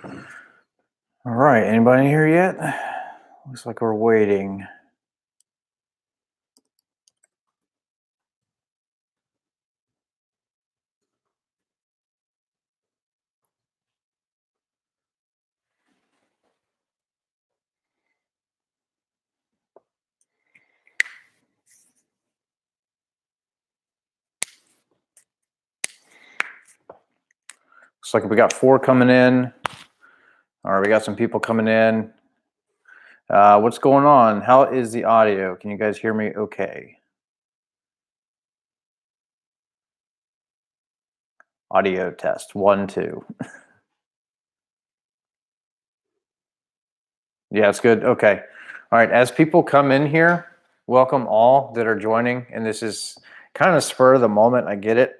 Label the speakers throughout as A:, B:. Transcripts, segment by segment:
A: All right, anybody in here yet? Looks like we're waiting. Looks like we got 4 coming in. All right, we got some people coming in. What's going on? How is the audio? Can you guys hear me okay? Audio test, 1, 2. Yeah, it's good. Okay. All right, as people come in here, welcome all that are joining. And this is kind of spur of the moment, I get it.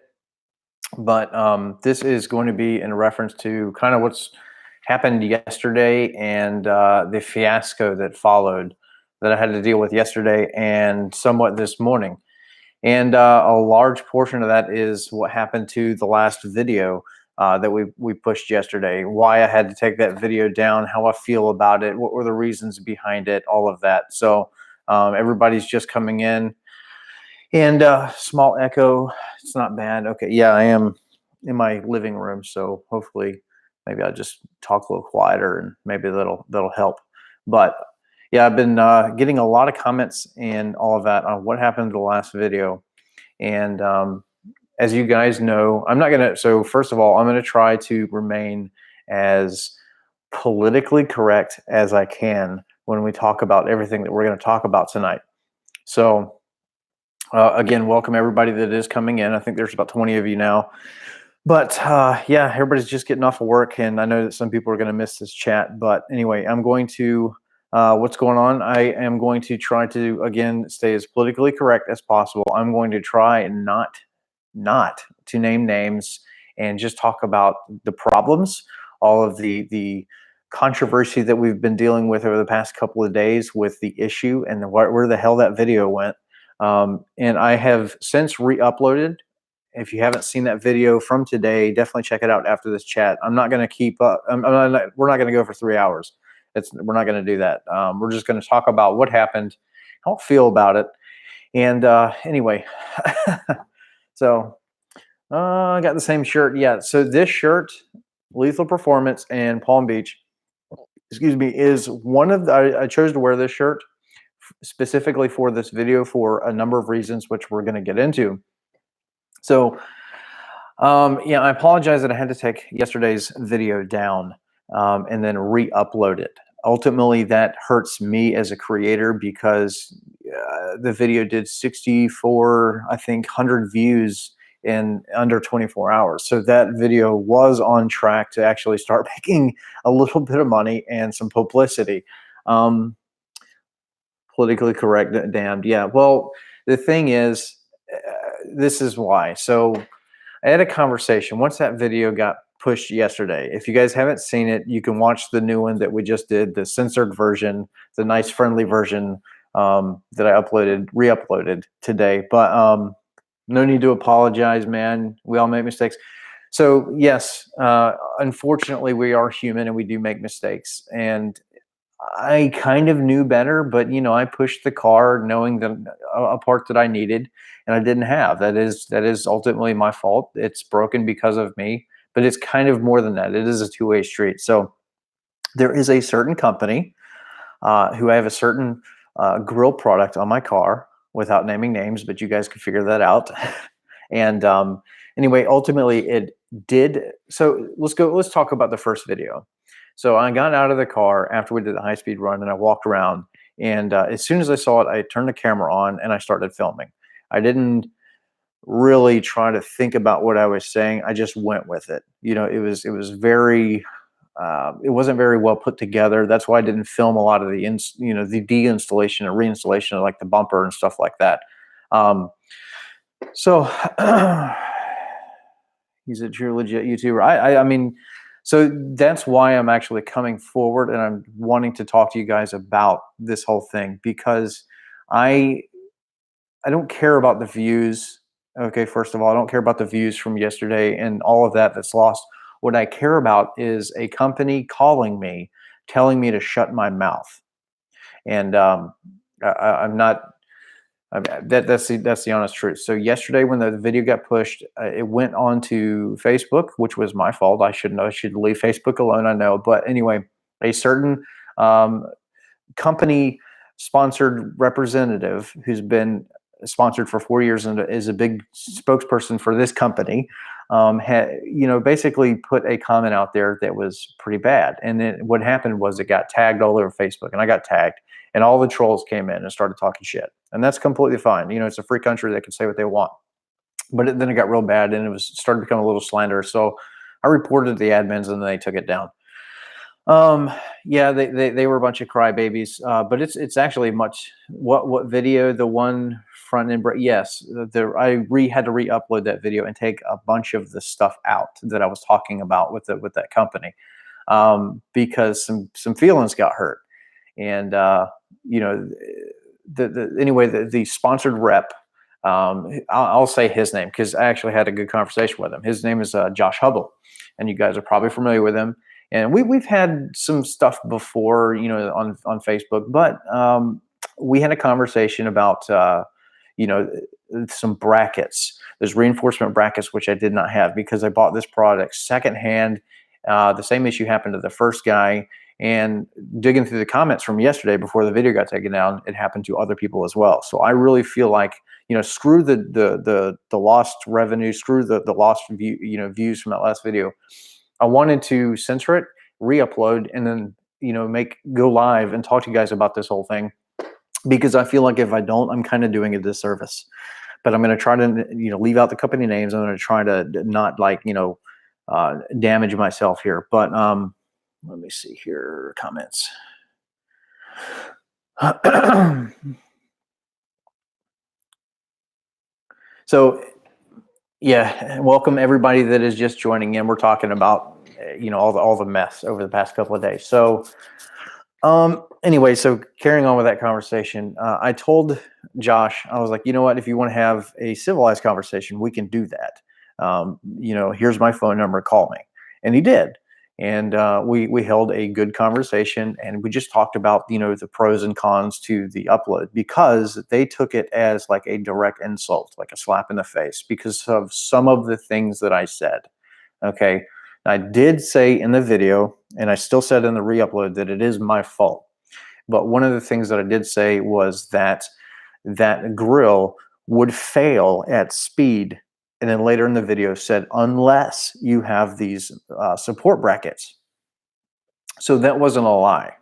A: But this is going to be in reference to kind of what's happened yesterday and the fiasco that followed that I had to deal with yesterday and somewhat this morning. And a large portion of that is what happened to the last video that we pushed yesterday, why I had to take that video down, how I feel about it, what were the reasons behind it, all of that. So everybody's just coming in. And small echo, it's not bad. Okay, yeah, I am in my living room, so hopefully maybe I'll just talk a little quieter and maybe that'll help. But yeah, I've been getting a lot of comments and all of that on what happened to the last video. And as you guys know, I'm not gonna. So first of all, I'm gonna try to remain as politically correct as I can when we talk about everything that we're going to talk about tonight. So again, welcome everybody that is coming in. I think there's about 20 of you now. But yeah, everybody's just getting off of work, and I know that some people are going to miss this chat. But anyway, I'm going to, what's going on? I am going to try to, again, stay as politically correct as possible. I'm going to try and not to name names and just talk about the problems, all of the controversy that we've been dealing with over the past couple of days with the issue and where the hell that video went. And I have since re-uploaded. If you haven't seen that video from today, definitely check it out after this chat. I'm not going to keep up. We're not going to go for 3 hours. We're not going to do that. We're just going to talk about what happened, how I feel about it. And anyway, so I got the same shirt. Yeah. So this shirt, Lethal Performance and Palm Beach, excuse me, is one of the, I chose to wear this shirt specifically for this video for a number of reasons, which we're going to get into. So, yeah, I apologize that I had to take yesterday's video down and then re-upload it. Ultimately, that hurts me as a creator because the video did 64, I think, 100 views in under 24 hours. So that video was on track to actually start making a little bit of money and some publicity. Politically correct, damned. Yeah. Well, the thing is, this is why. So I had a conversation once that video got pushed yesterday. If you guys haven't seen it, you can watch the new one that we just did, the censored version, the nice friendly version that I re-uploaded today. But no need to apologize, man. We all make mistakes. So yes, unfortunately, we are human and we do make mistakes. And I kind of knew better, but I pushed the car knowing that a part that I needed and I didn't have. That is ultimately my fault. It's broken because of me, but it's kind of more than that. It is a two-way street. So there is a certain company who I have a certain grill product on my car without naming names, but you guys can figure that out. And anyway, ultimately it did. So let's talk about the first video. So I got out of the car after we did the high-speed run and I walked around, and as soon as I saw it, I turned the camera on and I started filming. I didn't really try to think about what I was saying. I just went with it. It was very it wasn't very well put together. That's why I didn't film a lot of the the deinstallation and reinstallation of like the bumper and stuff like that. So he's a true legit YouTuber. I mean, so that's why I'm actually coming forward and I'm wanting to talk to you guys about this whole thing, because I don't care about the views. Okay, first of all, I don't care about the views from yesterday and all of that that's lost. What I care about is a company calling me, telling me to shut my mouth. And I'm not. That's the honest truth. So yesterday, when the video got pushed, it went on to Facebook, which was my fault. I should know. I should leave Facebook alone. I know, but anyway, a certain um, company sponsored representative who's been sponsored for 4 years and is a big spokesperson for this company, basically put a comment out there that was pretty bad. And then what happened was it got tagged all over Facebook, and I got tagged, and all the trolls came in and started talking shit. And that's completely fine. It's a free country; they can say what they want. But then it got real bad, and it started to become a little slanderous. So I reported the admins, and then they took it down. Yeah, they were a bunch of crybabies, but it's actually much. What video? The one front end, yes, I had to re-upload that video and take a bunch of the stuff out that I was talking about with that company, because some feelings got hurt. And anyway, the sponsored rep, I'll say his name because I actually had a good conversation with him. His name is Josh Hubble, and you guys are probably familiar with him. And we've had some stuff before, on Facebook, but we had a conversation about some brackets. There's reinforcement brackets which I did not have because I bought this product secondhand. The same issue happened to the first guy, and digging through the comments from yesterday before the video got taken down, it happened to other people as well. So I really feel like, screw the lost revenue, screw the lost views from that last video. I wanted to censor it, re-upload, and then go live and talk to you guys about this whole thing, because I feel like if I don't, I'm kind of doing a disservice. But I'm going to try to leave out the company names. I'm going to try to not damage myself here. But let me see here, comments. So yeah, welcome everybody that is just joining in. We're talking about all the mess over the past couple of days. So anyway, so carrying on with that conversation, I told Josh, I was like, you know what, if you want to have a civilized conversation, we can do that. Here's my phone number, call me. And he did. And we held a good conversation, and we just talked about the pros and cons to the upload, because they took it as like a direct insult, like a slap in the face, because of some of the things that I said. Okay, I did say in the video, and I still said in the re-upload, that it is my fault. But one of the things that I did say was that grill would fail at speed. And then later in the video said, unless you have these support brackets. So that wasn't a lie.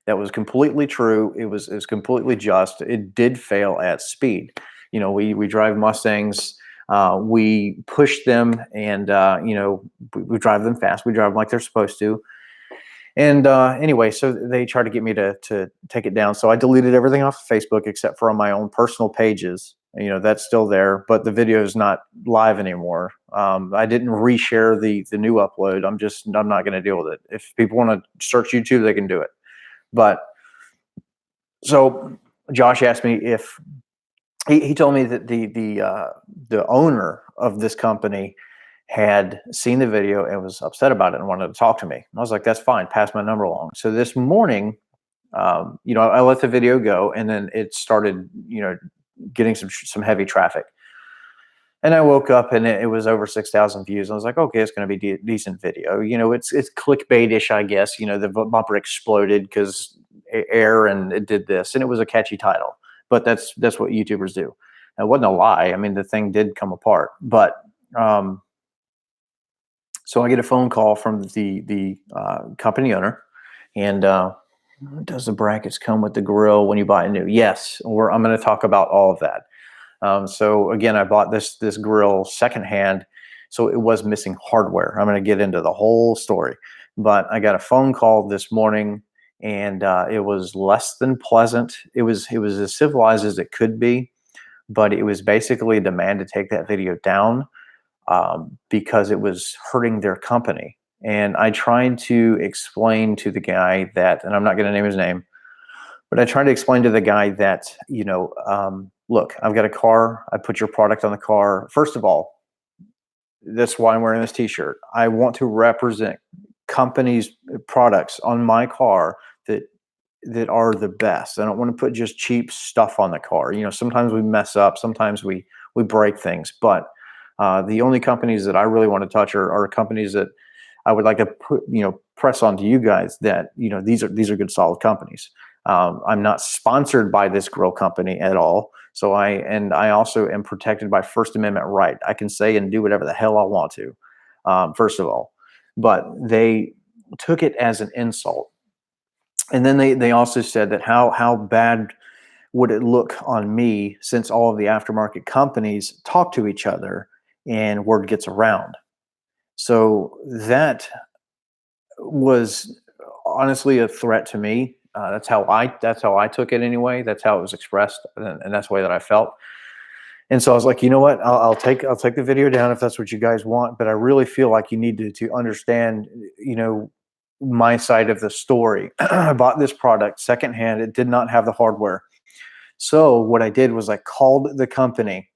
A: That was completely true. It was completely just. It did fail at speed. We drive Mustangs. We push them, and we drive them fast. We drive them like they're supposed to. And anyway, so they tried to get me to take it down. So I deleted everything off of Facebook except for on my own personal pages. That's still there, but the video is not live anymore. I didn't reshare the new upload. I'm not going to deal with it. If people want to search YouTube, they can do it. But so Josh asked me if he told me that the owner of this company had seen the video and was upset about it and wanted to talk to me. And I was like, that's fine, pass my number along. So this morning, I let the video go, and then it started, getting some heavy traffic. And I woke up and it was over 6,000 views. I was like, okay, it's going to be decent video. It's clickbaitish, I guess. The bumper exploded because air, and it did this, and it was a catchy title. But that's what YouTubers do. It wasn't a lie. I mean, the thing did come apart. But so I get a phone call from the company owner, and does the brackets come with the grill when you buy a new? Yes, I'm going to talk about all of that. So again, I bought this grill secondhand, so it was missing hardware. I'm going to get into the whole story, but I got a phone call this morning, and it was less than pleasant. It was as civilized as it could be, but it was basically a demand to take that video down because it was hurting their company. And I tried to explain to the guy that, and I'm not going to name his name, but I tried to explain to the guy that, look, I've got a car. I put your product on the car. First of all, That's why I'm wearing this t-shirt. I want to represent companies' products on my car that are the best. I don't want to put just cheap stuff on the car. Sometimes we mess up, sometimes we break things, but the only companies that I really want to touch are companies that I would like to put, press onto you guys that, these are good, solid companies. I'm not sponsored by this grill company at all. So I also am protected by First Amendment right. I can say and do whatever the hell I want to, first of all. But they took it as an insult. And then they also said that how bad would it look on me since all of the aftermarket companies talk to each other and word gets around. So that was honestly a threat to me. That's how I took it anyway. That's how it was expressed, and that's the way that I felt. And so I was like, you know what? I'll take the video down if that's what you guys want. But I really feel like you need to understand, my side of the story. I bought this product secondhand. It did not have the hardware. So what I did was I called the company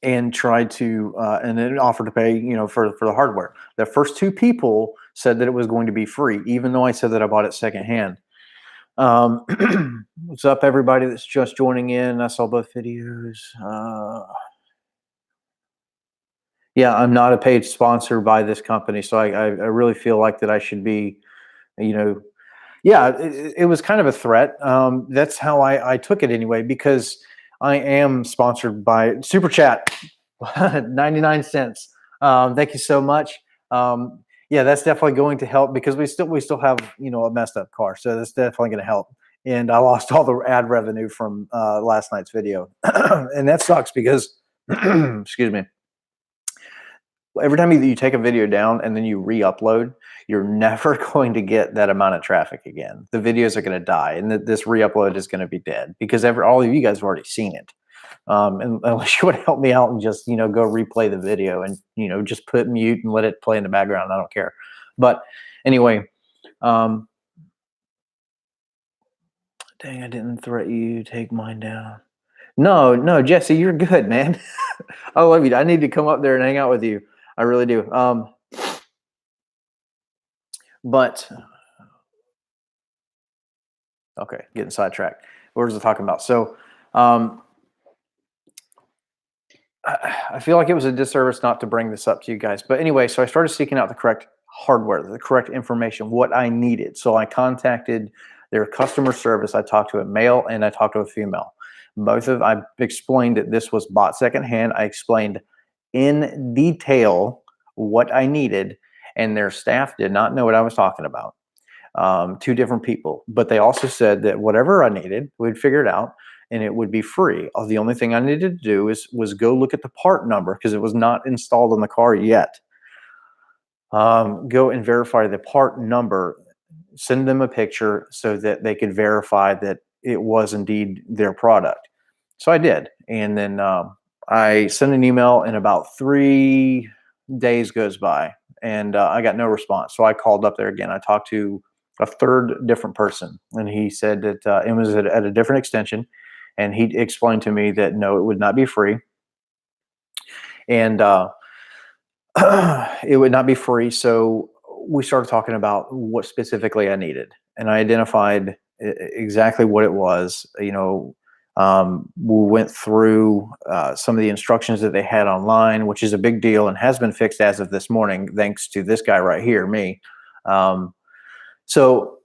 A: and tried to and then offered to pay, for the hardware. The first two people said that it was going to be free, even though I said that I bought it secondhand. um what's up, everybody that's just joining in? I saw both videos. Yeah, I'm not a paid sponsor by this company, so I really feel like that I should be, you know yeah, it was kind of a threat. That's how I took it anyway, because I am sponsored by Super Chat, 99 cents. Thank you so much. Yeah, that's definitely going to help because we still have, a messed up car, so that's definitely going to help. And I lost all the ad revenue from last night's video, and that sucks because, excuse me, every time you take a video down and then you re-upload, you're never going to get that amount of traffic again. The videos are going to die, and this re-upload is going to be dead because all of you guys have already seen it. And unless you want to help me out and just, go replay the video and, just put mute and let it play in the background, I don't care. But anyway, dang, I didn't threat you. Take mine down. No, no, Jesse, you're good, man. I love you. I need to come up there and hang out with you. I really do. But okay, getting sidetracked. What was I talking about? So, I feel like it was a disservice not to bring this up to you guys. But anyway, so I started seeking out the correct hardware, the correct information, what I needed. So I contacted their customer service. I talked to a male and I talked to a female. I explained that this was bought secondhand. I explained in detail what I needed, and their staff did not know what I was talking about. Two different people, but they also said that whatever I needed, we'd figure it out, and it would be free. The only thing I needed to do was go look at the part number because it was not installed on the car yet. Go and verify the part number, send them a picture so that they could verify that it was indeed their product. So I did, and then I sent an email, and about 3 days goes by, and I got no response. So I called up there again. I talked to a third different person, and he said that it was at a different extension, and he explained to me that no, it would not be free, and it would not be free. So we started talking about what specifically I needed, and I identified exactly what it was. We went through some of the instructions that they had online, which is a big deal and has been fixed as of this morning, thanks to this guy right here, me. So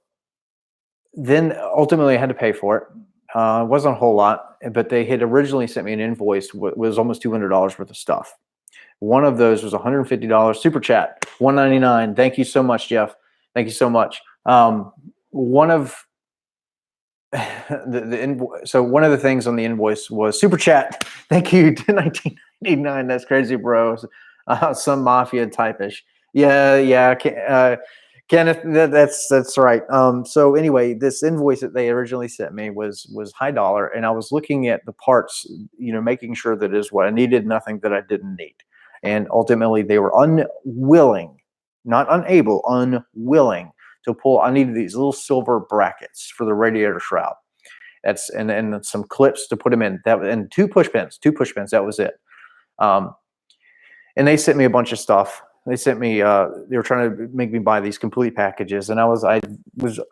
A: then ultimately I had to pay for it. It wasn't a whole lot, but they had originally sent me an invoice was almost $200 worth of stuff. One of those was $150. Super chat, $199. Thank you so much, Jeff. Thank you so much. One of so one of the things on the invoice was super chat. Thank you to 1999. That's crazy, bro. Some mafia type-ish. Yeah. Kenneth, that's right. So anyway, this invoice that they originally sent me was high dollar, and I was looking at the parts, making sure that it is what I needed, nothing that I didn't need. And ultimately, they were unwilling, not unable, unwilling to pull. I needed these little silver brackets for the radiator shroud. And some clips to put them in. And two push pins. That was it. and they sent me a bunch of stuff. They sent me, they were trying to make me buy these complete packages. And I was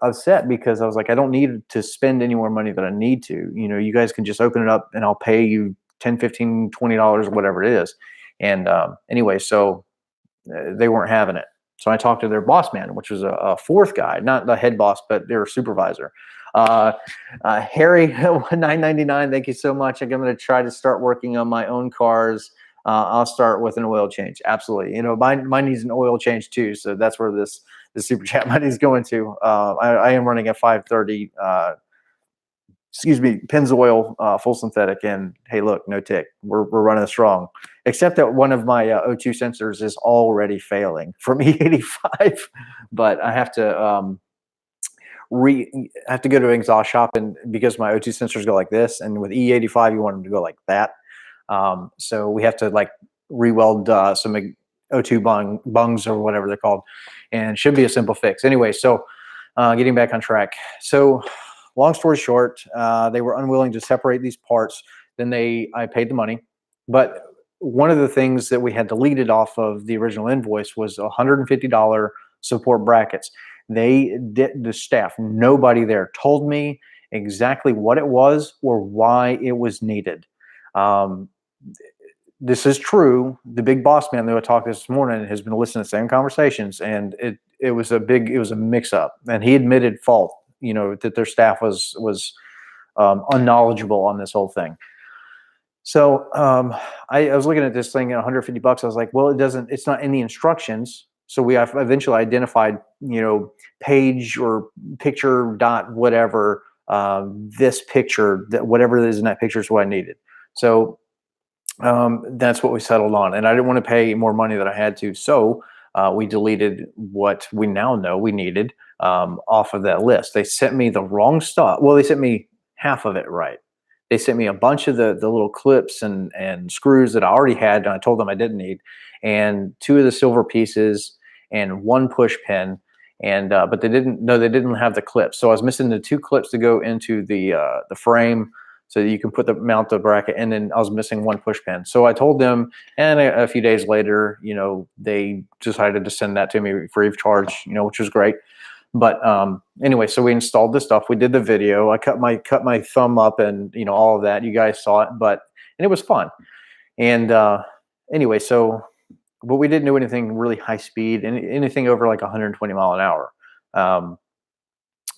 A: upset because I was like, I don't need to spend any more money than I need to. You know, you guys can just open it up and I'll pay you 10, 15, $20, whatever it is. And anyway, so they weren't having it. So I talked to their boss man, which was a fourth guy, not the head boss, but their supervisor. Harry, 999. Thank you so much. I'm going to try to start working on my own cars. I'll start with an oil change. Absolutely. You know, mine needs an oil change too. So that's where the super chat money is going to. I am running a 530, Pennzoil full synthetic. And hey, look, no tick. We're running strong. Except that one of my O2 sensors is already failing from E85. But I have to go to an exhaust shop, and because my O2 sensors go like this, and with E85 you want them to go like that. So we have to like re-weld some O2 bungs or whatever they're called, and it should be a simple fix. Anyway, so getting back on track. So long story short, they were unwilling to separate these parts. Then I paid the money, but one of the things that we had deleted off of the original invoice was $150 support brackets. They did, the staff, nobody there told me exactly what it was or why it was needed. This is true. The big boss man that I talked to this morning has been listening to the same conversations, and it was a mix up, and he admitted fault. You know, that their staff was unknowledgeable on this whole thing. So I was looking at this thing at $150. I was like, well, it's not in the instructions. So we have eventually identified, you know, page or picture dot whatever, this picture, that whatever it is in that picture is what I needed. So that's what we settled on. And I didn't want to pay more money than I had to. So we deleted what we now know we needed off of that list. They sent me the wrong stuff. Well, they sent me half of it right. They sent me a bunch of the little clips and screws that I already had, and I told them I didn't need, and 2 of the silver pieces and 1 push pin, and but they didn't have the clips. So I was missing the 2 clips to go into the frame, so that you can mount the bracket, and then I was missing 1 push pin. So I told them, and a few days later, you know, they decided to send that to me free of charge, you know, which was great. But anyway, so we installed the stuff. We did the video. I cut my thumb up, and you know, all of that. You guys saw it, and it was fun. And anyway, so but we didn't do anything really high speed, and anything over like 120 mile an hour.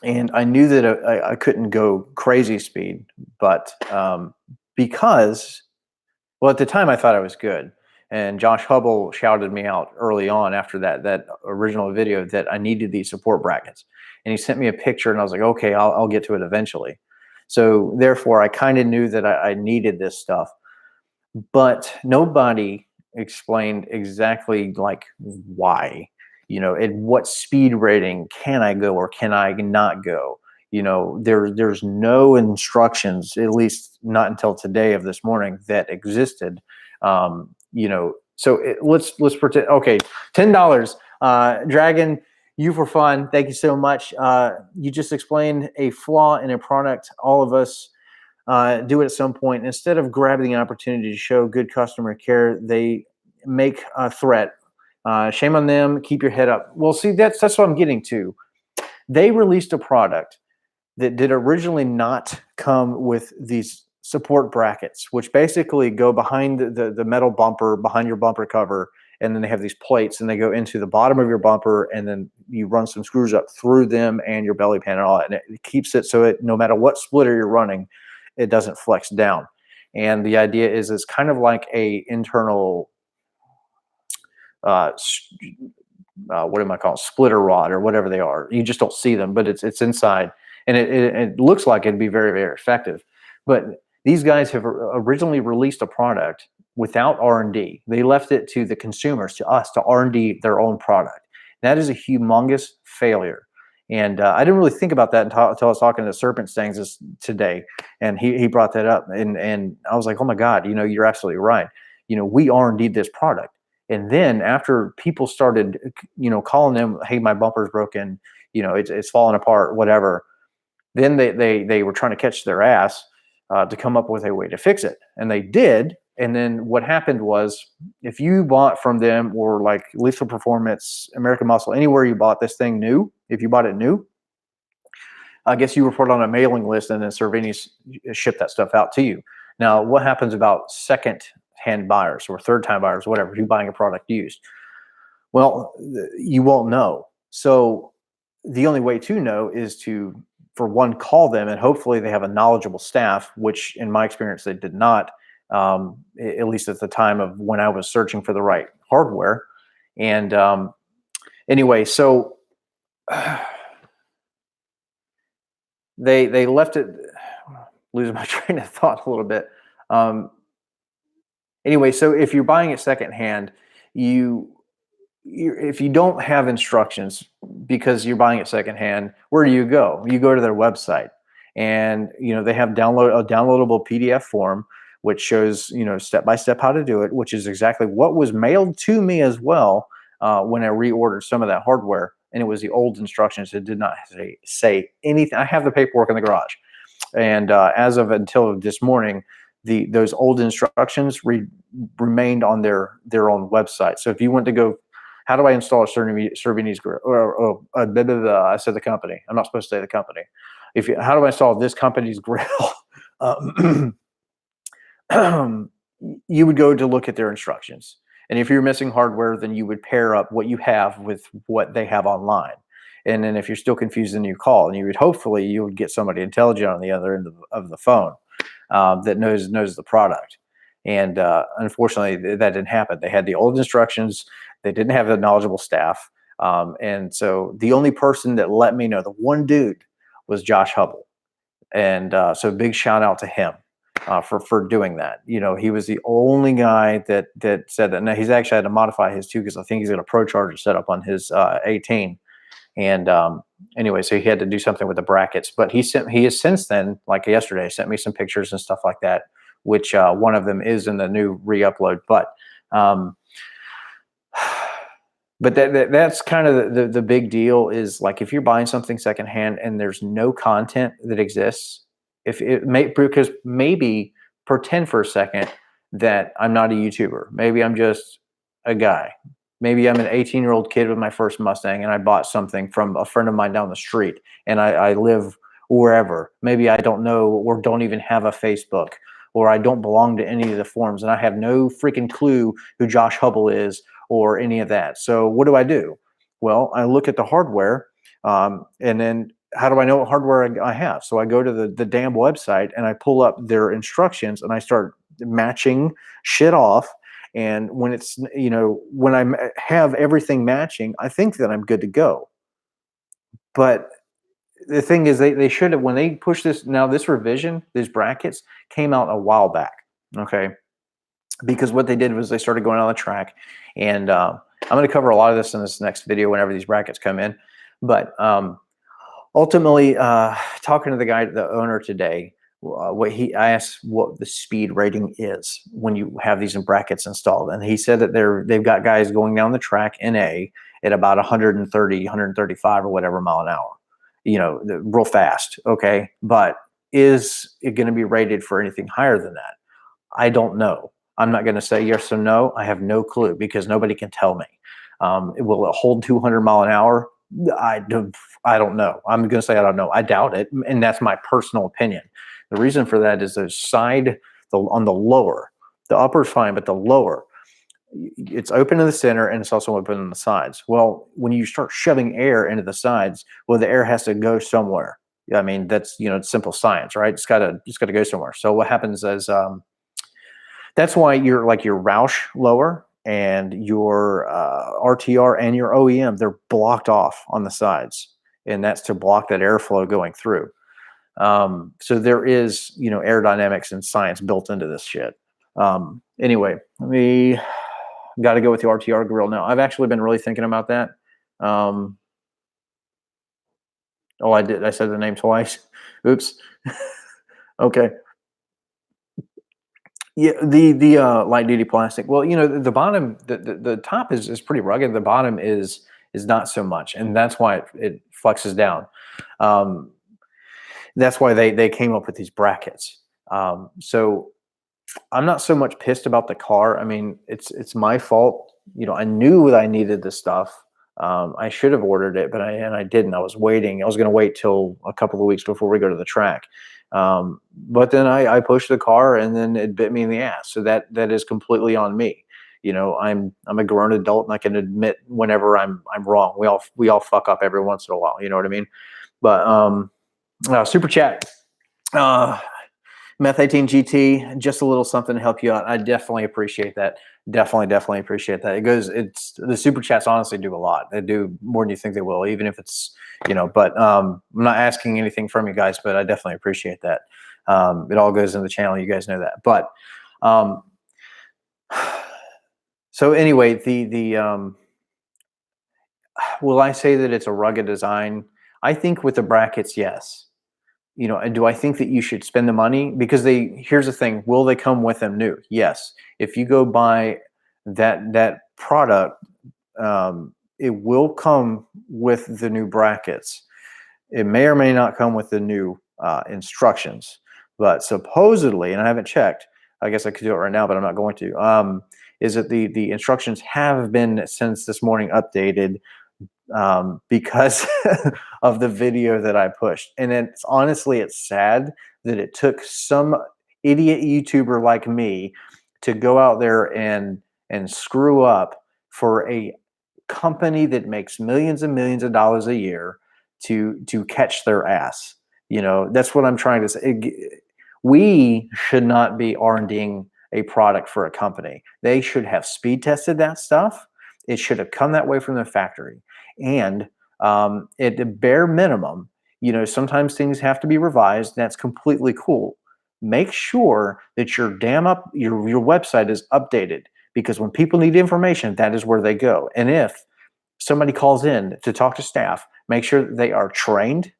A: And I knew that I couldn't go crazy speed, but because, well, at the time I thought I was good. And Josh Hubble shouted me out early on after that original video that I needed these support brackets. And he sent me a picture, and I was like, okay, I'll get to it eventually. So therefore, I kind of knew that I needed this stuff. But nobody explained exactly like why, you know, at what speed rating can I go or can I not go? You know, there's no instructions, at least not until today of this morning, that existed. You know, so let's pretend. Okay, $10. Dragon, you for fun. Thank you so much. You just explained a flaw in a product. All of us do it at some point. Instead of grabbing the opportunity to show good customer care, they make a threat. Shame on them. Keep your head up. Well, see, that's what I'm getting to. They released a product that did originally not come with these support brackets, which basically go behind the metal bumper, behind your bumper cover, and then they have these plates, and they go into the bottom of your bumper, and then you run some screws up through them and your belly pan and all that, and it keeps it so it, no matter what splitter you're running, it doesn't flex down. And the idea is it's kind of like a internal what am I calling, splitter rod or whatever they are. You just don't see them, but it's inside, and it looks like it'd be very, very effective. But these guys have originally released a product without R&D. They left it to the consumers, to us, to R&D their own product. That is a humongous failure. And I didn't really think about that until I was talking to Serpent Stangs today, and he brought that up, and I was like, oh my God, you know, you're absolutely right. You know, we R&D'd this product. And then after people started, you know, calling them, hey, my bumper's broken, you know, it's falling apart, whatever. Then they were trying to catch their ass to come up with a way to fix it. And they did, And then what happened was, if you bought from them, or like Lethal Performance, American Muscle, anywhere you bought this thing new, if you bought it new, I guess you were put on a mailing list, and then Cervini's shipped that stuff out to you. Now, what happens about second-hand buyers or third-time buyers, whatever, you buying a product used? Well, you won't know. So the only way to know is to, for one, call them, and hopefully they have a knowledgeable staff, which in my experience they did not, at least at the time of when I was searching for the right hardware. And anyway, so they left it, losing my train of thought a little bit. Anyway, so if you're buying it secondhand, if you don't have instructions because you're buying it secondhand, where do you go? You go to their website, and they have a downloadable PDF form which shows step by step how to do it, which is exactly what was mailed to me as well when I reordered some of that hardware, and it was the old instructions. It did not say anything. I have the paperwork in the garage, and as of until this morning, those old instructions remained on their own website. So if you want to go, how do I install a Cervini's grill? I said the company. I'm not supposed to say the company. How do I install this company's grill? You would go to look at their instructions. And if you're missing hardware, then you would pair up what you have with what they have online. And then if you're still confused, then you call, and hopefully you would get somebody intelligent on the other end of the phone that knows the product. And unfortunately, that didn't happen. They had the old instructions. They didn't have a knowledgeable staff. And so the only person that let me know, the one dude, was Josh Hubble. And so big shout out to him for doing that. He was the only guy that said that. Now, he's actually had to modify his too, because I think he's got a Pro Charger set up on his 18. And anyway, so he had to do something with the brackets. But he has since then, like yesterday, sent me some pictures and stuff like that, which one of them is in the new re-upload. But that's kind of the big deal, is like, if you're buying something secondhand and there's no content that exists, because maybe pretend for a second that I'm not a YouTuber. Maybe I'm just a guy. Maybe I'm an 18-year-old kid with my first Mustang, and I bought something from a friend of mine down the street, and I live wherever. Maybe I don't know, or don't even have a Facebook, or I don't belong to any of the forums, and I have no freaking clue who Josh Hubble is or any of that. So what do? Well, I look at the hardware, and then how do I know what hardware I have? So I go to the damn website, and I pull up their instructions, and I start matching shit off. And when it's, when I have everything matching, I think that I'm good to go. But the thing is, they should have, when they push this, now this revision, these brackets came out a while back. Okay. Because what they did was they started going on the track, and I'm going to cover a lot of this in this next video whenever these brackets come in. But ultimately, talking to the owner today, I asked what the speed rating is when you have these brackets installed, and he said that they've got guys going down the track NA at about 130, 135 or whatever mile an hour, real fast. Okay, but is it going to be rated for anything higher than that? I don't know. I'm not going to say yes or no. I have no clue, because nobody can tell me. Will it hold 200 mile an hour? I don't know. I'm going to say I don't know. I doubt it, and that's my personal opinion. The reason for that is on the lower, the upper is fine, but the lower, it's open in the center, and it's also open on the sides. Well, when you start shoving air into the sides, well, the air has to go somewhere. I mean, that's, it's simple science, right? It's got to go somewhere. So what happens is, that's why your Roush lower and your RTR and your OEM, they're blocked off on the sides, and that's to block that airflow going through. So there is, aerodynamics and science built into this shit. Anyway, got to go with the RTR grill now. I've actually been really thinking about that. I did. I said the name twice. Oops. Okay. Yeah, the light duty plastic. Well, the bottom, the top is pretty rugged. The bottom is not so much, and that's why it flexes down. That's why they came up with these brackets. So I'm not so much pissed about the car. I mean, it's my fault. You know, I knew that I needed the stuff. I should have ordered it, but I didn't. I was waiting. I was going to wait till a couple of weeks before we go to the track. But then I pushed the car, and then it bit me in the ass. So that is completely on me. You know, I'm a grown adult, and I can admit whenever I'm wrong. We all fuck up every once in a while. You know what I mean? But super chat. Meth 18 GT, just a little something to help you out. I definitely appreciate that. Definitely appreciate that. It's the super chats honestly do a lot. They do more than you think they will, even if it's, you know, but I'm not asking anything from you guys, but I definitely appreciate that. It all goes in the channel. You guys know that. But so anyway, will I say that it's a rugged design? I think with the brackets, yes. You know, and do I think that you should spend the money? Because here's the thing, will they come with them new? Yes. If you go buy that product, it will come with the new brackets. It may or may not come with the new instructions, but supposedly, and I haven't checked, I guess I could do it right now, but I'm not going to, is that the instructions have been since this morning updated because of the video that I pushed. And it's honestly, it's sad that it took some idiot YouTuber like me to go out there and screw up for a company that makes millions and millions of dollars a year to catch their ass. You know, that's what I'm trying to say. We should not be R&Ding a product for a company. They should have speed tested that stuff. It should have come that way from the factory. And at the bare minimum, you know, sometimes things have to be revised. That's completely cool. Make sure that your website is updated, because when people need information, that is where they go. And if somebody calls in to talk to staff, make sure that they are trained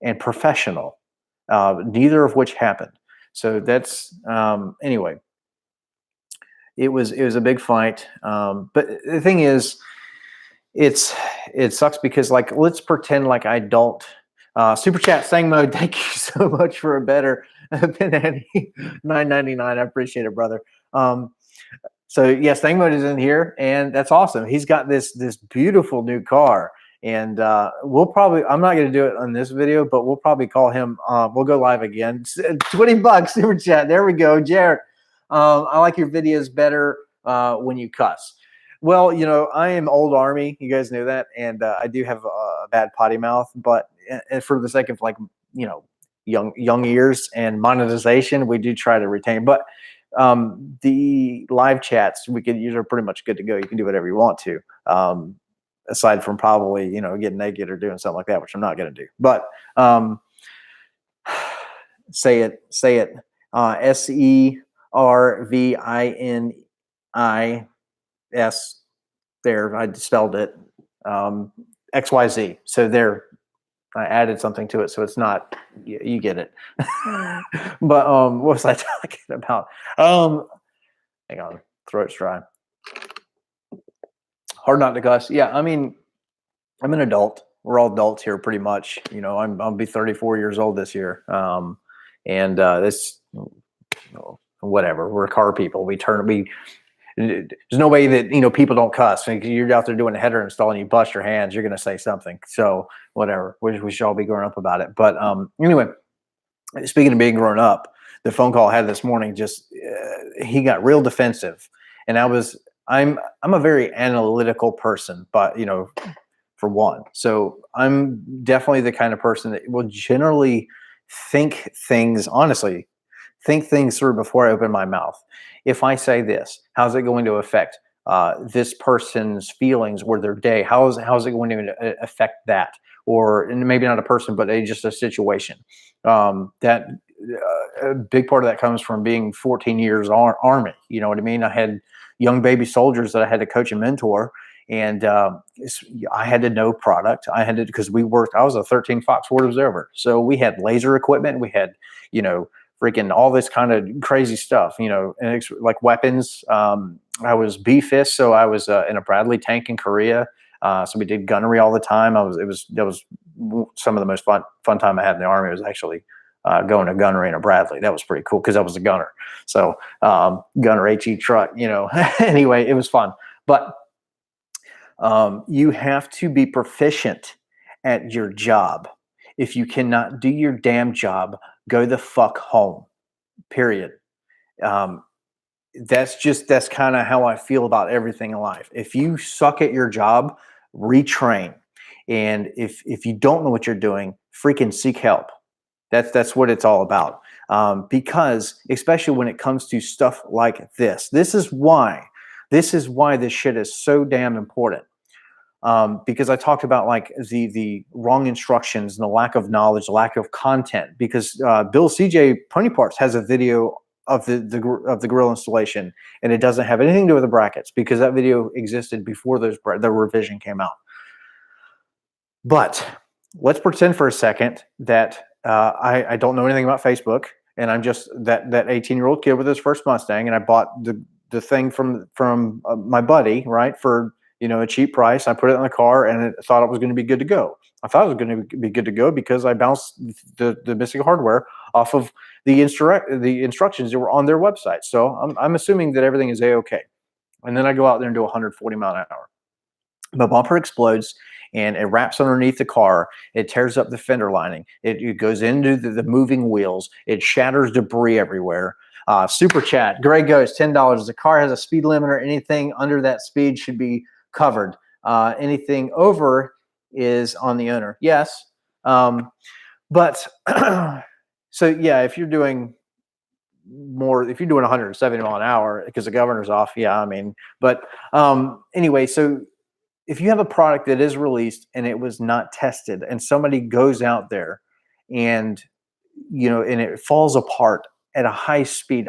A: and professional, neither of which happened. So that's anyway. It was a big fight, but the thing is, it sucks because, like, let's pretend like I don't. Super chat Sang mode, thank you so much for a better Pinhead $9.99. I appreciate it, brother. So yes, Sang mode is in here, and that's awesome. He's got this beautiful new car, and we'll probably, I'm not going to do it on this video, but we'll probably call him. We'll go live again. $20 super chat. There we go, Jared. I like your videos better when you cuss. Well, you know, I am old Army. You guys know that. And I do have a bad potty mouth. But for the sake of, like, you know, young ears and monetization, we do try to retain. But the live chats we could use are pretty much good to go. You can do whatever you want to, aside from probably, you know, getting naked or doing something like that, which I'm not going to do. But say it. SERVINIS. There, I spelled it. XYZ. So there, I added something to it, so it's not. You get it. But what was I talking about? Hang on, throat's dry. Hard not to cuss. Yeah, I mean, I'm an adult. We're all adults here, pretty much. You know, I'll be 34 years old this year. And this, you know, whatever. We're car people. There's no way that, you know, people don't cuss. You're out there doing a header install and you bust your hands, you're going to say something. So whatever. We should all be grown up about it. But anyway, speaking of being grown up, the phone call I had this morning, just he got real defensive, and I'm a very analytical person, but, you know, for one. So I'm definitely the kind of person that will generally think things through before I open my mouth. If I say this, how's it going to affect this person's feelings or their day? How's it going to affect that? Or maybe not a person, but just a situation. That a big part of that comes from being 14 years Army. You know what I mean? I had young baby soldiers that I had to coach and mentor. And I had to know product. Because we worked, I was a 13 Fox Ward observer. So we had laser equipment. We had, you know, freaking all this kind of crazy stuff, you know, and it's like weapons. I was B-Fist, so I was in a Bradley tank in Korea. So we did gunnery all the time. That was some of the most fun time I had in the Army. It was actually going to gunnery in a Bradley. That was pretty cool because I was a gunner. So gunner HE truck, you know. Anyway, it was fun. But you have to be proficient at your job. If you cannot do your damn job, go the fuck home. Period. Um, that's kind of how I feel about everything in life. If you suck at your job, retrain. And if you don't know what you're doing, freaking seek help. That's what it's all about. Because especially when it comes to stuff like this is why this shit is so damn important. Because I talked about like the wrong instructions and the lack of knowledge, lack of content. Because Bill CJ Pony Parts has a video of the grill installation, and it doesn't have anything to do with the brackets because that video existed before the revision came out. But let's pretend for a second that I don't know anything about Facebook, and I'm just that 18-year-old kid with his first Mustang, and I bought the thing from my buddy, right, for a cheap price. I put it in the car, and I thought it was going to be good to go. I thought it was going to be good to go because I bounced the missing hardware off of the instructions that were on their website. So I'm assuming that everything is A-okay. And then I go out there and do 140 mile an hour. The bumper explodes and it wraps underneath the car. It tears up the fender lining. It goes into the moving wheels. It shatters debris everywhere. Super chat. Greg goes $10. The car has a speed limiter. Anything under that speed should be covered. Anything over is on the owner. Yes. But so yeah, if you're doing more, if you're doing 170 mile an hour because the governor's off, yeah, I mean, but anyway, so if you have a product that is released and it was not tested and somebody goes out there and and it falls apart at a high speed,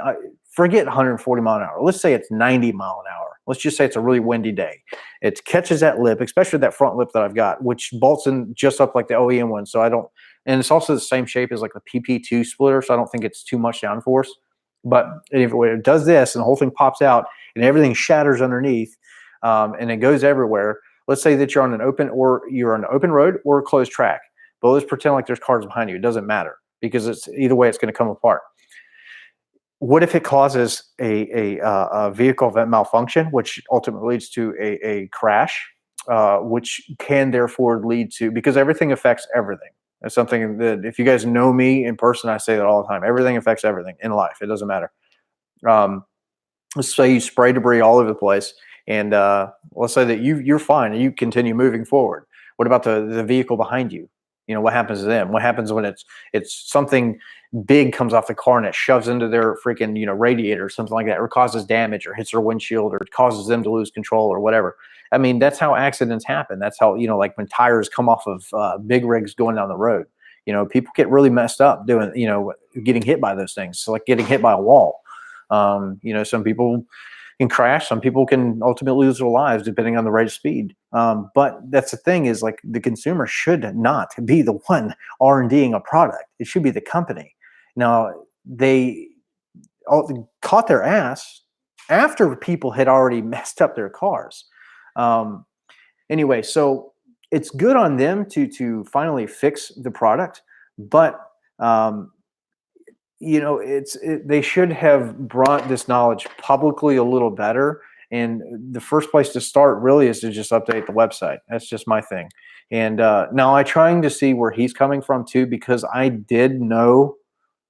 A: forget 140 mile an hour. Let's say it's 90 mile an hour. Let's just say it's a really windy day. It catches that lip, especially that front lip that I've got, which bolts in just up like the OEM one. So I don't, and it's also the same shape as like the PP2 splitter. So I don't think it's too much downforce. But anyway, it does this and the whole thing pops out and everything shatters underneath and it goes everywhere. Let's say that you're on an open road or a closed track. But let's pretend like there's cars behind you. It doesn't matter because it's either way, it's going to come apart. What if it causes a vehicle malfunction, which ultimately leads to a crash, which can therefore lead to, because everything affects everything. That's something that if you guys know me in person, I say that all the time. Everything affects everything in life. It doesn't matter. Let's say you spray debris all over the place, and let's say that you're fine and you continue moving forward. What about the vehicle behind you? What happens to them? What happens when it's something big comes off the car and it shoves into their freaking radiator or something like that, or causes damage or hits their windshield or causes them to lose control or whatever. I mean, that's how accidents happen. That's how like when tires come off of big rigs going down the road. People get really messed up doing getting hit by those things. So like getting hit by a wall. Some people can crash. Some people can ultimately lose their lives depending on the rate of speed. But that's the thing is like the consumer should not be the one R&Ding a product. It should be the company. Now they caught their ass after people had already messed up their cars. Anyway, so it's good on them to finally fix the product, but they should have brought this knowledge publicly a little better. And the first place to start really is to just update the website. That's just my thing. And now I'm trying to see where he's coming from too, because I did know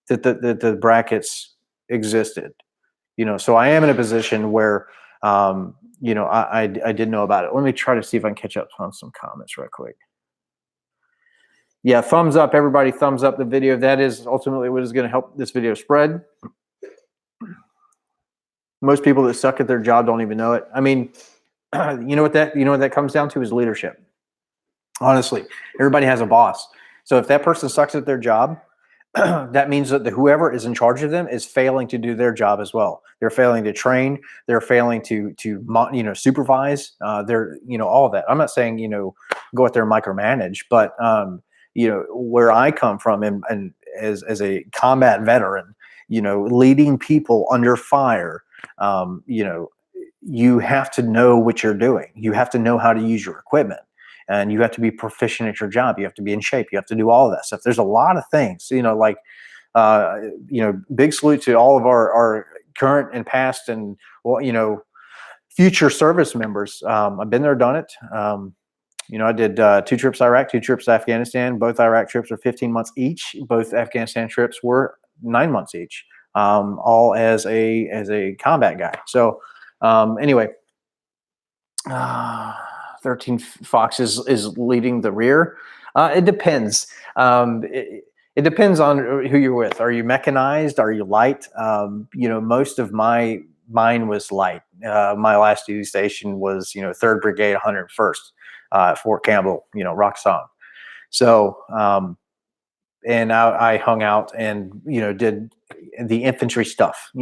A: that the brackets existed. So I am in a position where I did know about it. Let me try to see if I can catch up on some comments real quick. Yeah, thumbs up, everybody. Thumbs up the video. That is ultimately what is going to help this video spread. Most people that suck at their job don't even know it. I mean, you know what that comes down to is leadership. Honestly, everybody has a boss. So if that person sucks at their job, that means that whoever is in charge of them is failing to do their job as well. They're failing to train. They're failing to supervise. They're all of that. I'm not saying go out there and micromanage, but where I come from and as a combat veteran, leading people under fire, you have to know what you're doing. You have to know how to use your equipment. And you have to be proficient at your job. You have to be in shape. You have to do all of that stuff. There's a lot of things, like big salute to all of our current and past and, well, future service members. I've been there, done it. I did 2 trips to Iraq, 2 trips to Afghanistan. Both Iraq trips were 15 months each. Both Afghanistan trips were 9 months each, all as a combat guy. So anyway, 13 Fox is leading the rear. It depends. It depends on who you're with. Are you mechanized? Are you light? Most of mine was light. My last duty station was 3rd Brigade, 101st, Fort Campbell, Roxham. So and I hung out and did the infantry stuff.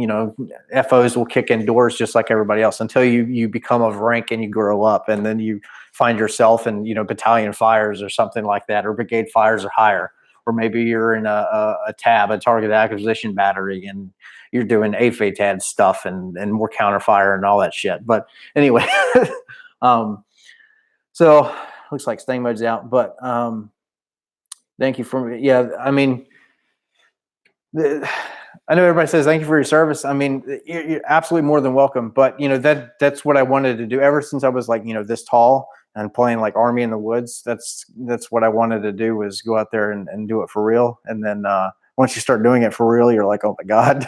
A: FOs will kick in doors just like everybody else until you become of rank and you grow up, and then you find yourself in battalion fires or something like that, or brigade fires or higher, or maybe you're in a tab, a target acquisition battery, and you're doing AFATAD stuff and more counterfire and all that shit. But anyway, so looks like staying mode's out, but thank you for, I mean, I know everybody says thank you for your service. I mean, you're absolutely more than welcome. But that's what I wanted to do ever since I was like this tall and playing like Army in the Woods. That's what I wanted to do, was go out there and do it for real. And then once you start doing it for real, you're like, oh my God.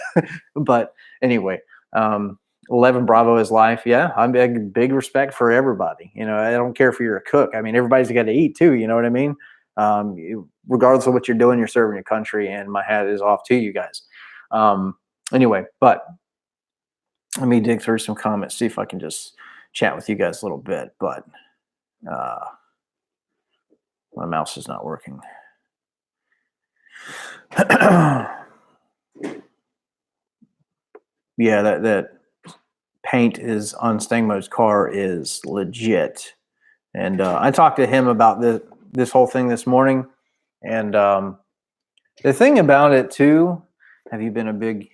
A: But anyway, 11 Bravo is life. Yeah, I'm big respect for everybody. I don't care if you're a cook. I mean, everybody's got to eat too. You know what I mean? Regardless of what you're doing, you're serving your country, and my hat is off to you guys. Anyway, but let me dig through some comments, see if I can just chat with you guys a little bit, but my mouse is not working. Yeah, that paint is on Stang Mode's car is legit. And I talked to him about this whole thing this morning. And the thing about it too, have you been a big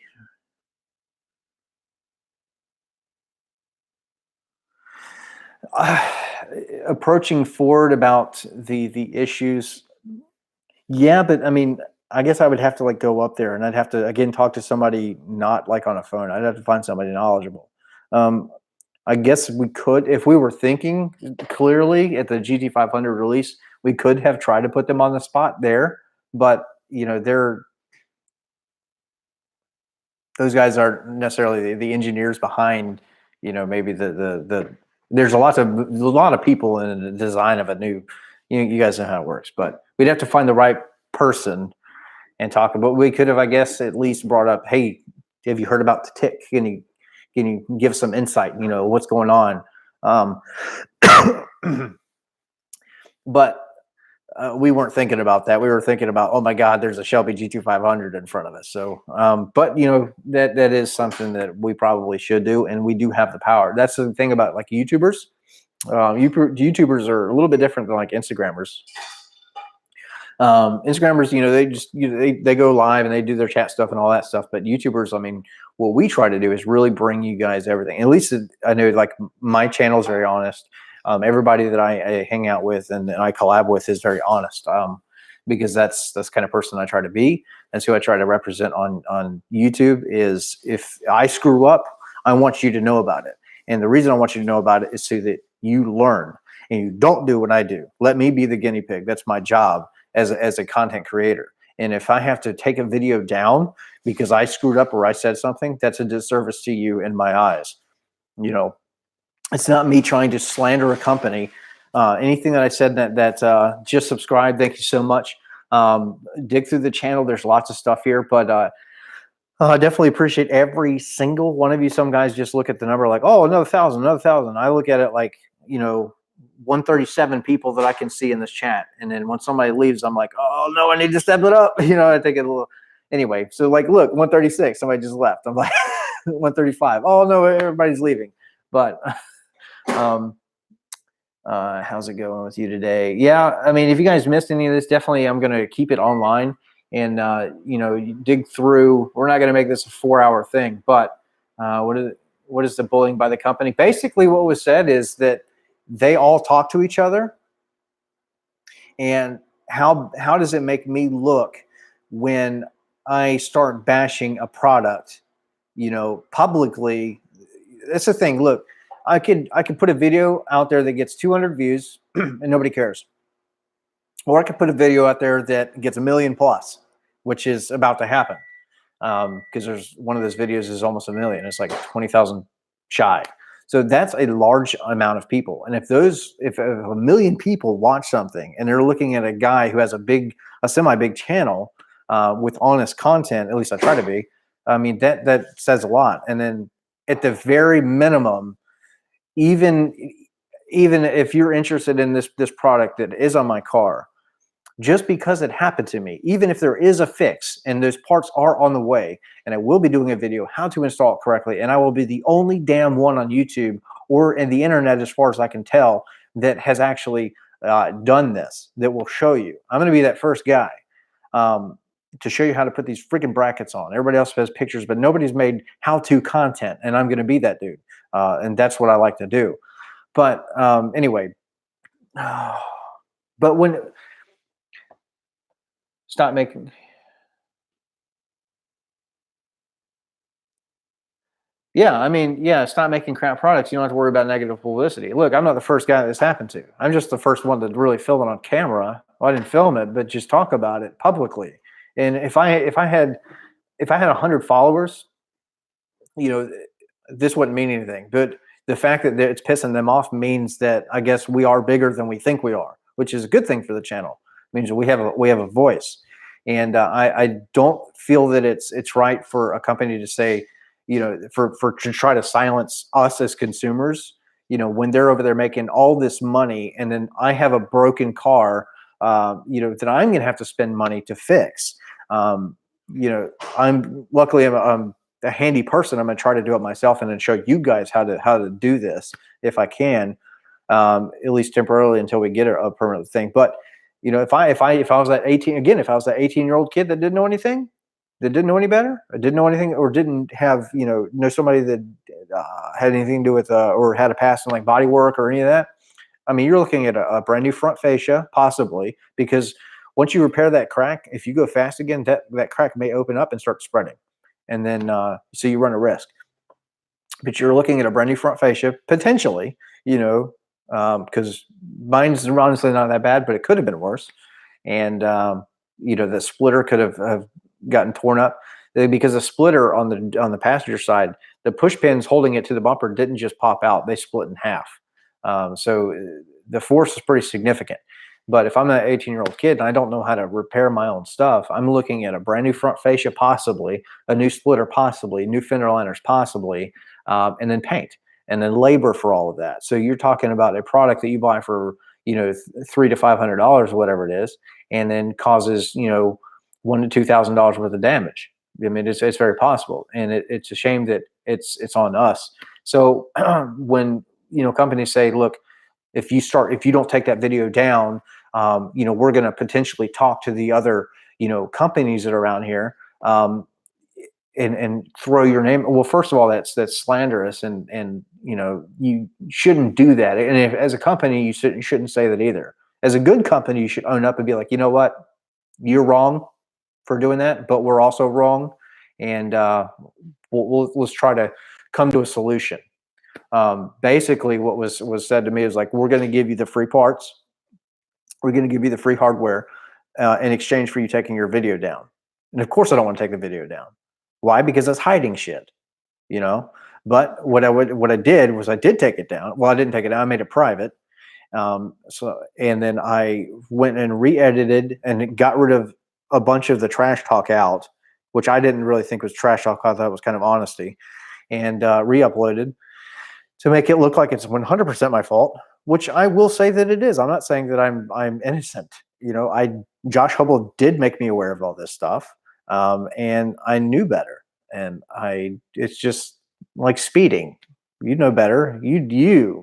A: approaching Ford about the issues? Yeah, but I mean, I guess I would have to like go up there, and I'd have to again talk to somebody not like on a phone. I'd have to find somebody knowledgeable. I guess we could, if we were thinking clearly at the GT500 release, we could have tried to put them on the spot there, but those guys aren't necessarily the engineers behind, maybe there's a lot of people in the design of a new, you guys know how it works, but we'd have to find the right person and talk about. We could have, I guess, at least brought up, hey, have you heard about the tick? Can you give some insight? What's going on? But we weren't thinking about that. We were thinking about, oh my God, there's a Shelby G2500 in front of us. So, but that is something that we probably should do, and we do have the power. That's the thing about like YouTubers. YouTubers are a little bit different than like Instagrammers. Instagrammers, they just they go live and they do their chat stuff and all that stuff. But YouTubers, I mean, what we try to do is really bring you guys everything. At least I know, like, my channel is very honest. Everybody that I hang out with and I collab with is very honest, because that's the kind of person I try to be. That's who I try to represent on YouTube. Is if I screw up, I want you to know about it. And the reason I want you to know about it is so that you learn and you don't do what I do. Let me be the guinea pig. That's my job as a content creator. And if I have to take a video down because I screwed up or I said something, that's a disservice to you in my eyes. It's not me trying to slander a company. Anything that I said that just subscribe. Thank you so much. Dig through the channel. There's lots of stuff here, but I definitely appreciate every single one of you. Some guys just look at the number like, oh, another 1,000, another 1,000. I look at it like, 137 people that I can see in this chat. And then when somebody leaves, I'm like, oh no, I need to step it up. I take it a little, anyway. So like, look, 136, somebody just left. I'm like 135. Oh no, everybody's leaving. But how's it going with you today? Yeah, I mean, if you guys missed any of this, definitely I'm going to keep it online and, you dig through. We're not going to make this a 4-hour thing, but what is the bullying by the company? Basically what was said is that they all talk to each other. And how does it make me look when I start bashing a product, publicly, that's the thing. Look, I could put a video out there that gets 200 views and nobody cares, or I could put a video out there that gets a million plus, which is about to happen. Because there's one of those videos is almost a million. It's like 20,000 shy. So that's a large amount of people. And if a million people watch something and they're looking at a guy who has a semi-big channel with honest content, at least I try to be. I mean, that says a lot. And then at the very minimum, even even if you're interested in this product that is on my car, just because it happened to me, even if there is a fix and those parts are on the way, and I will be doing a video how to install it correctly, and I will be the only damn one on YouTube or in the internet, as far as I can tell, that has actually done this, that will show you. I'm going to be that first guy to show you how to put these freaking brackets on. Everybody else has pictures, but nobody's made how-to content, and I'm going to be that dude. And that's what I like to do. But anyway, but when stop making Yeah, I mean, yeah, stop making crap products. You don't have to worry about negative publicity. Look, I'm not the first guy this happened to. I'm just the first one to really film it on camera. Well, I didn't film it, but just talk about it publicly. And if I had 100 followers, you know, this wouldn't mean anything. But the fact that it's pissing them off means that I guess we are bigger than we think we are, which is a good thing for the channel. It means we have a voice, and I don't feel that it's right for a company to say, for to try to silence us as consumers. When they're over there making all this money, and then I have a broken car, that I'm going to have to spend money to fix. You know, I'm a handy person. I'm going to try to do it myself and then show you guys how to do this if I can, at least temporarily until we get a permanent thing. But if I was that 18 again, if I was that 18-year-old kid that didn't know anything, that didn't know any better, or didn't know anything, or didn't have know somebody that had anything to do with or had a past in like body work or any of that. I mean, you're looking at a brand new front fascia, possibly, because once you repair that crack, if you go fast again, that crack may open up and start spreading, and then so you run a risk. But you're looking at a brand new front fascia potentially, because mine's honestly not that bad, but it could have been worse, and the splitter could have gotten torn up because the splitter on the passenger side, the push pins holding it to the bumper didn't just pop out; they split in half. So the force is pretty significant. But if I'm an 18-year-old kid and I don't know how to repair my own stuff, I'm looking at a brand new front fascia, possibly a new splitter, possibly new fender liners, possibly, and then paint, and then labor for all of that. So you're talking about a product that you buy for $300 to $500, whatever it is, and then causes $1,000 to $2,000 worth of damage. I mean, it's very possible, and it's a shame that it's on us. So when companies say, look, if you don't take that video down, we're going to potentially talk to the other companies that are around here, and throw your name. Well, first of all, that's slanderous, and you shouldn't do that. And as a company, you shouldn't say that either. As a good company, you should own up and be like, you know what, you're wrong for doing that, but we're also wrong, and let's try to come to a solution. Basically, what was said to me is like, we're going to give you the free parts, we're going to give you the free hardware in exchange for you taking your video down. And of course, I don't want to take the video down. Why? Because that's hiding shit, But what I did was I did take it down. Well, I didn't take it down. I made it private. And then I went and re-edited and got rid of a bunch of the trash talk out, which I didn't really think was trash talk. I thought it was kind of honesty, and re-uploaded to make it look like it's 100% my fault, which I will say that it is. I'm not saying that I'm innocent. Josh Hubble did make me aware of all this stuff, and I knew better. And it's just like speeding. You know better. You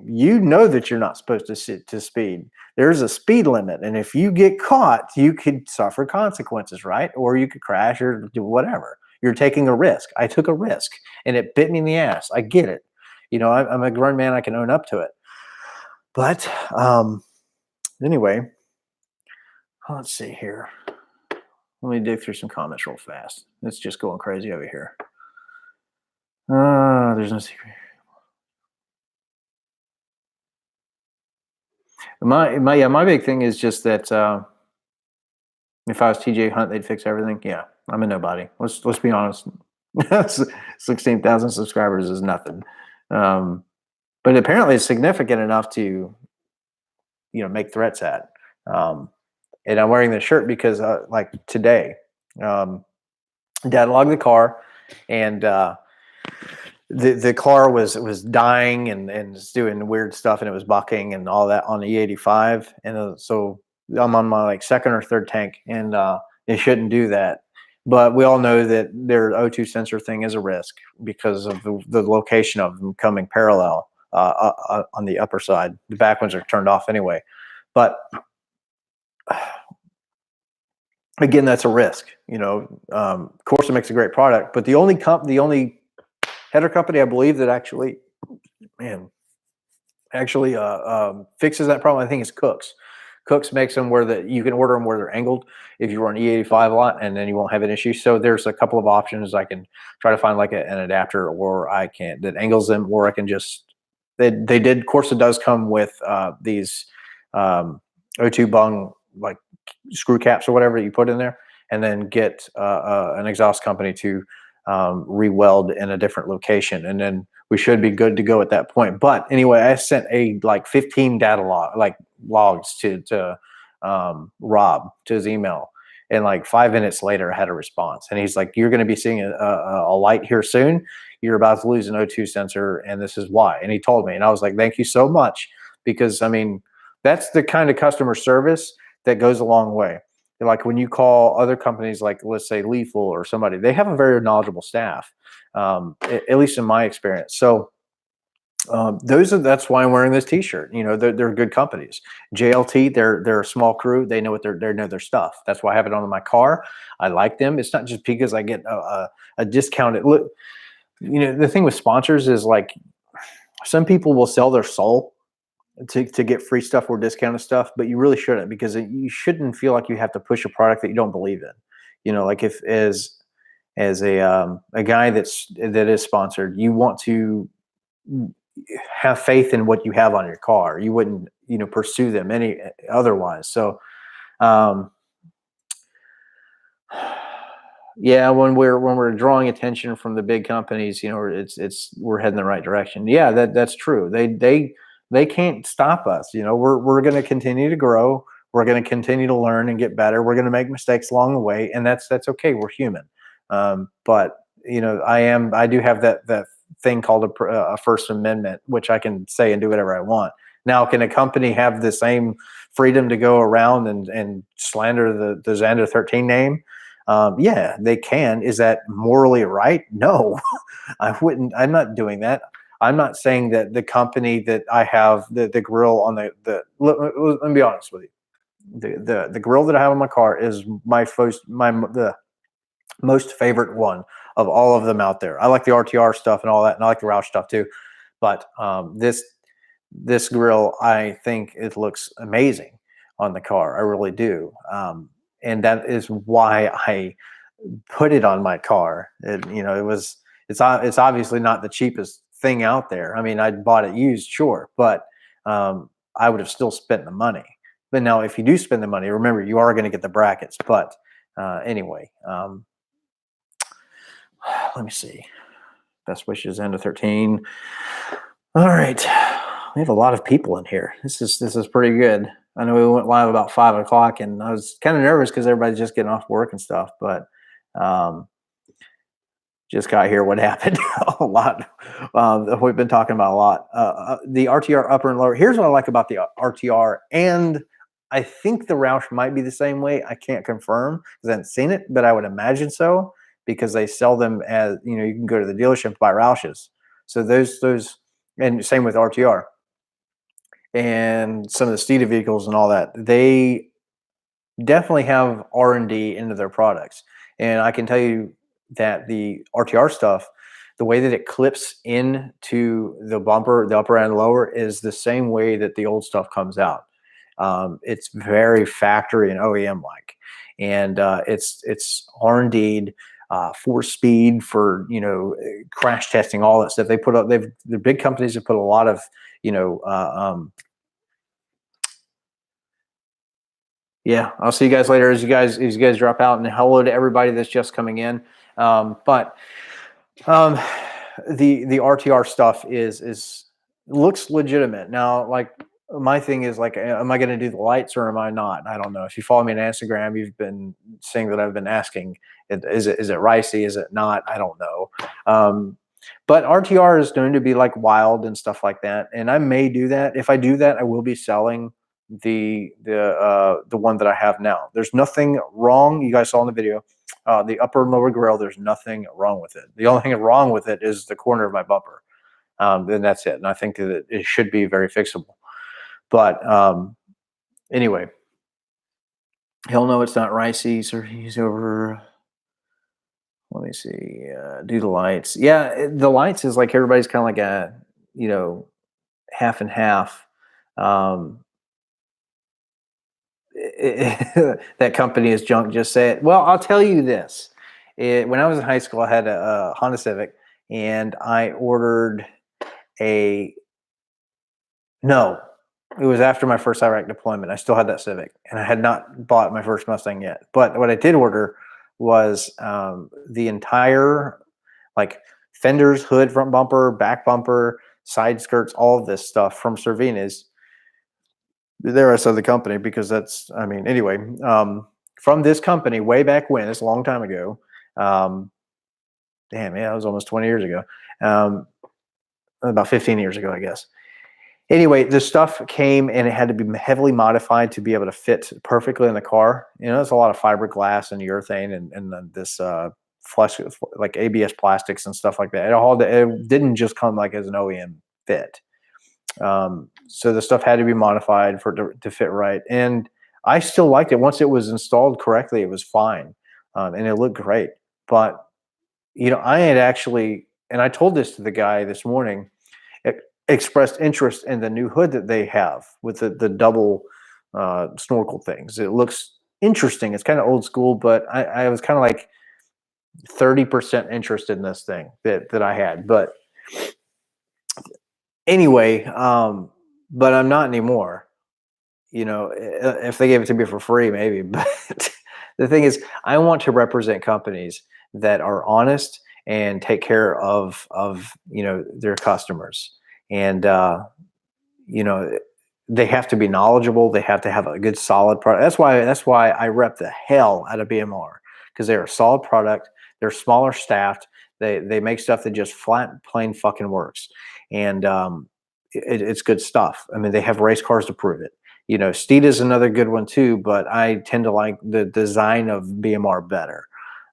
A: know that you're not supposed to speed. There's a speed limit, and if you get caught, you could suffer consequences, right? Or you could crash or do whatever. You're taking a risk. I took a risk, and it bit me in the ass. I get it. I'm a grown man. I can own up to it. But anyway, let's see here. Let me dig through some comments real fast. It's just going crazy over here. There's no secret. My big thing is just that if I was TJ Hunt, they'd fix everything. Yeah, I'm a nobody. Let's be honest. 16,000 subscribers is nothing, but apparently it's significant enough to make threats at. Um, and I'm wearing this shirt because like today, Dad logged the car, and the car was dying and was doing weird stuff, and it was bucking and all that on the E85, and so I'm on my like second or third tank, and it shouldn't do that. But we all know that their O2 sensor thing is a risk because of the location of them coming parallel on the upper side. The back ones are turned off anyway, but again, that's a risk. Corsa makes a great product, but the only header company I believe that actually fixes that problem, I think, is Cook's. Cook's makes them where you can order them where they're angled if you run E85 a lot, and then you won't have an issue. So there's a couple of options. I can try to find like an adapter, or I can that angles them, or I can just Corsa does come with these O2 bung like screw caps or whatever you put in there, and then get an exhaust company to re-weld in a different location, and then we should be good to go at that point. But anyway, I sent like 15 data logs to Rob, to his email, and like 5 minutes later I had a response, and he's like, "You're going to be seeing a light here soon. You're about to lose an O2 sensor, and this is why." And he told me, and I was like, "Thank you so much," because I mean, that's the kind of customer service that goes a long way. Like when you call other companies, like let's say Lethal or somebody, they have a very knowledgeable staff, at least in my experience. So that's why I'm wearing this T-shirt. They're good companies. JLT, they're a small crew. They know they know their stuff. That's why I have it on my car. I like them. It's not just because I get a discounted look. The thing with sponsors is like some people will sell their soul to get free stuff or discounted stuff, but you really shouldn't, because you shouldn't feel like you have to push a product that you don't believe in. Like if as a guy that is sponsored, you want to have faith in what you have on your car. You wouldn't pursue them any otherwise. So yeah, when we're drawing attention from the big companies, we're heading the right direction. Yeah, that's true. They can't stop us. We're going to continue to grow. We're going to continue to learn and get better. We're going to make mistakes along the way, and that's okay. We're human. But I do have that thing called a First Amendment, which I can say and do whatever I want. Now, can a company have the same freedom to go around and slander the Xander 13 name? Yeah, they can. Is that morally right? No, I wouldn't. I'm not doing that. I'm not saying that the company that I have the grill on let me be honest with you. The grill that I have on my car is the most favorite one of all of them out there. I like the RTR stuff and all that, and I like the Roush stuff too. But this grill, I think it looks amazing on the car. I really do. And that is why I put it on my car. It's obviously not the cheapest thing out there. I mean, I bought it used, sure, but I would have still spent the money. But now, if you do spend the money, remember, you are going to get the brackets. But anyway, let me see. Best wishes, end of 13. All right, we have a lot of people in here. This is pretty good. I know we went live about 5 o'clock, and I was kind of nervous because everybody's just getting off work and stuff. But just got here. What happened? A lot. We've been talking about a lot. The RTR upper and lower. Here's what I like about the RTR, and I think the Roush might be the same way. I can't confirm because I haven't seen it, but I would imagine so, because they sell them as you can go to the dealership and buy Roushes. So those, and same with RTR and some of the Steeda vehicles and all that. They definitely have R&D into their products, and I can tell you that the RTR stuff, the way that it clips into the bumper, the upper and lower, is the same way that the old stuff comes out. It's very factory and OEM like, and it's R&D'd for speed, for crash testing, all that stuff. They put up. The big companies have put a lot of yeah. I'll see you guys later as you guys drop out, and hello to everybody that's just coming in. But the RTR stuff is looks legitimate. Now, like, my thing is, like, am I going to do the lights or am I not? I don't know. If you follow me on Instagram, you've been seeing that I've been asking, is it ricey? Is it not? I don't know. But RTR is going to be like wild and stuff like that, and I may do that. If I do that, I will be selling the one that I have now. There's nothing wrong. You guys saw in the video, the upper and lower grill. There's nothing wrong with it. The only thing wrong with it is the corner of my bumper. Then that's it. And I think that it should be very fixable. But anyway, he'll know it's not ricey. So he's over. Let me see. Do the lights. Yeah, the lights is like everybody's kind of like a, half and half. That company is junk. Just say it. Well, I'll tell you this. When I was in high school, I had a Honda Civic, and I ordered no, it was after my first Iraq deployment. I still had that Civic, and I had not bought my first Mustang yet. But what I did order was the entire, like, fenders, hood, front bumper, back bumper, side skirts, all of this stuff from Cervina's. There I said the company because that's, anyway, from this company way back when, it's a long time ago. Damn, yeah, it was almost 20 years ago. About 15 years ago, I guess. Anyway, the stuff came and it had to be heavily modified to be able to fit perfectly in the car. There's a lot of fiberglass and urethane and this flesh, like ABS plastics and stuff like that. It didn't just come like as an OEM fit. So the stuff had to be modified to fit right. And I still liked it. Once it was installed correctly, it was fine. And it looked great. But, I had actually, and I told this to the guy this morning, expressed interest in the new hood that they have with the double snorkel things. It looks interesting. It's kind of old school, but I was kind of like 30% interested in this thing that I had. But anyway, but I'm not anymore. If they gave it to me for free, maybe. But the thing is, I want to represent companies that are honest and take care of their customers. And they have to be knowledgeable. They have to have a good, solid product. That's why I rep the hell out of BMR, because they're a solid product. They're smaller staffed. They make stuff that just flat, plain fucking works. And it's good stuff. They have race cars to prove it. Steed is another good one too, but I tend to like the design of BMR better.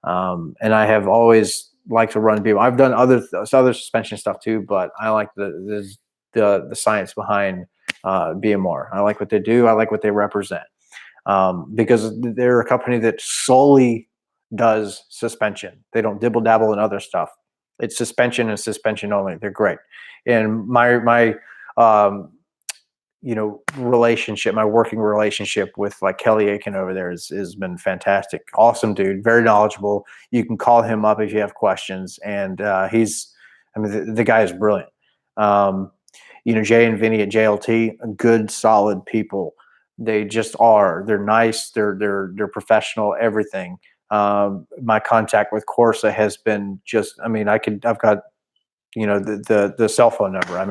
A: And I have always liked to run BMR. I've done other suspension stuff too, but I like the science behind BMR. I like what they do. I like what they represent, because they're a company that solely does suspension. They don't dibble dabble in other stuff. It's suspension and suspension only. They're great. And my relationship, my working relationship with like Kelly Aiken over there has been fantastic. Awesome dude, very knowledgeable. You can call him up if you have questions, and the guy is brilliant. Jay and Vinny at JLT, good, solid people. They just are. They're nice. They're professional. Everything. My contact with Corsa has been just. I've got the cell phone number.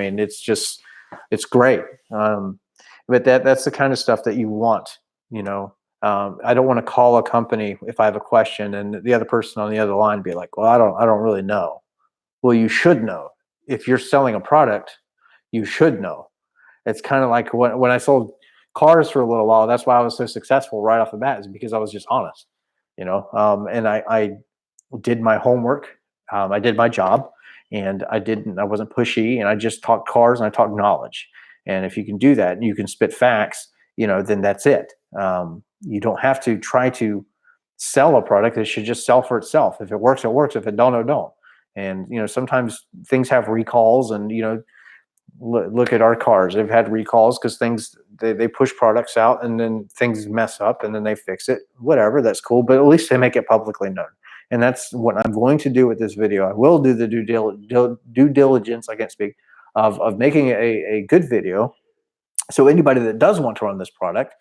A: It's great. But that's the kind of stuff that you want. I don't want to call a company if I have a question and the other person on the other line be like, well, I don't really know. Well, you should know. If you're selling a product, you should know. It's kind of like when I sold cars for a little while. That's why I was so successful right off the bat, is because I was just honest, and I did my homework. I did my job, and I wasn't pushy, and I just talked cars and I talked knowledge. And if you can do that and you can spit facts, then that's it. You don't have to try to sell a product. It should just sell for itself. If it works, it works. If it don't, it don't. And, sometimes things have recalls, and, Look at our cars. They've had recalls because they push products out and then things mess up and then they fix it. Whatever, that's cool. But at least they make it publicly known. And that's what I'm going to do with this video. I will do the due diligence, I can't speak, of making a good video. So anybody that does want to run this product,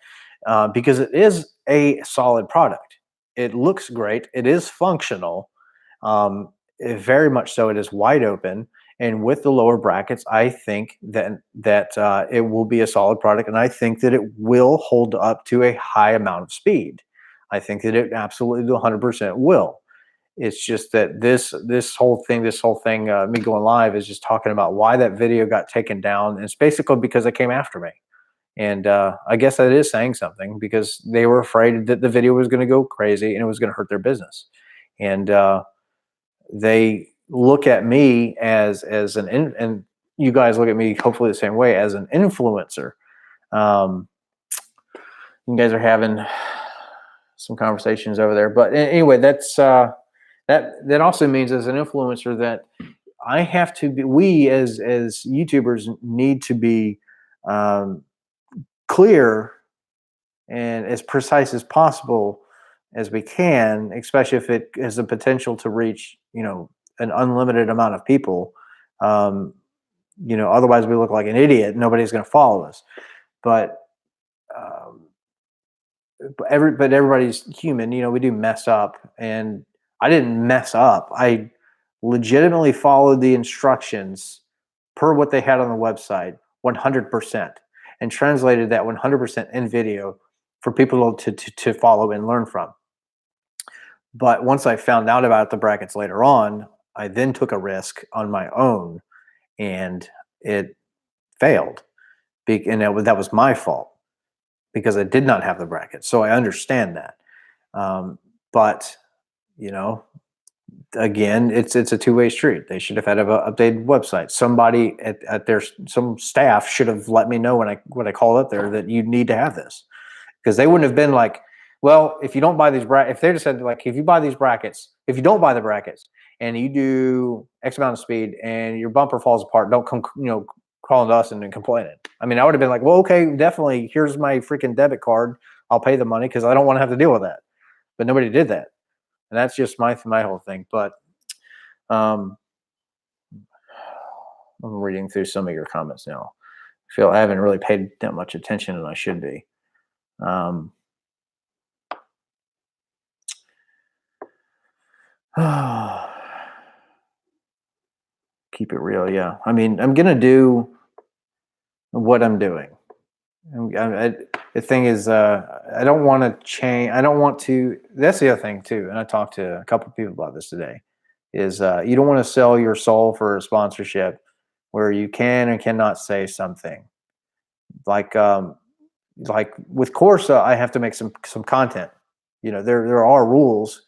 A: because it is a solid product. It looks great. It is functional. Very much so. It is wide open. And with the lower brackets, I think that it will be a solid product, and I think that it will hold up to a high amount of speed. I think that it absolutely 100% will. It's just that this whole thing, me going live is just talking about why that video got taken down. And it's basically because they came after me, and I guess that is saying something because they were afraid that the video was going to go crazy and it was going to hurt their business, and they look at me as and you guys look at me hopefully the same way as an influencer. You guys are having some conversations over there, but anyway, that's that also means as an influencer that I have to be. We as YouTubers need to be clear and as precise as possible as we can, especially if it has the potential to reach, an unlimited amount of people. Otherwise we look like an idiot. Nobody's going to follow us. But everybody's human. We do mess up, and I didn't mess up. I legitimately followed the instructions per what they had on the website 100% and translated that 100% in video for people to follow and learn from. But once I found out about the brackets later on, I then took a risk on my own, and it failed. And that was my fault because I did not have the brackets. So I understand that. But, again, it's a two-way street. They should have had an updated website. Somebody some staff should have let me know when I called up there that you need to have this, because they wouldn't have been like, well, if you don't buy these brackets, if they just said like, if you buy these brackets, if you don't buy the brackets and you do X amount of speed and your bumper falls apart, don't come, calling to us and complaining. I mean, I would have been like, well, okay, definitely. Here's my freaking debit card. I'll pay the money because I don't want to have to deal with that. But nobody did that. And that's just my whole thing. But I'm reading through some of your comments now. I feel I haven't really paid that much attention, and I should be. Keep it real, yeah. I mean, I'm gonna do what I'm doing. The thing is, I don't want to change. I don't want to. That's the other thing too. And I talked to a couple of people about this today. Is you don't want to sell your soul for a sponsorship where you can and cannot say something. Like with Corsa, I have to make some content. There are rules,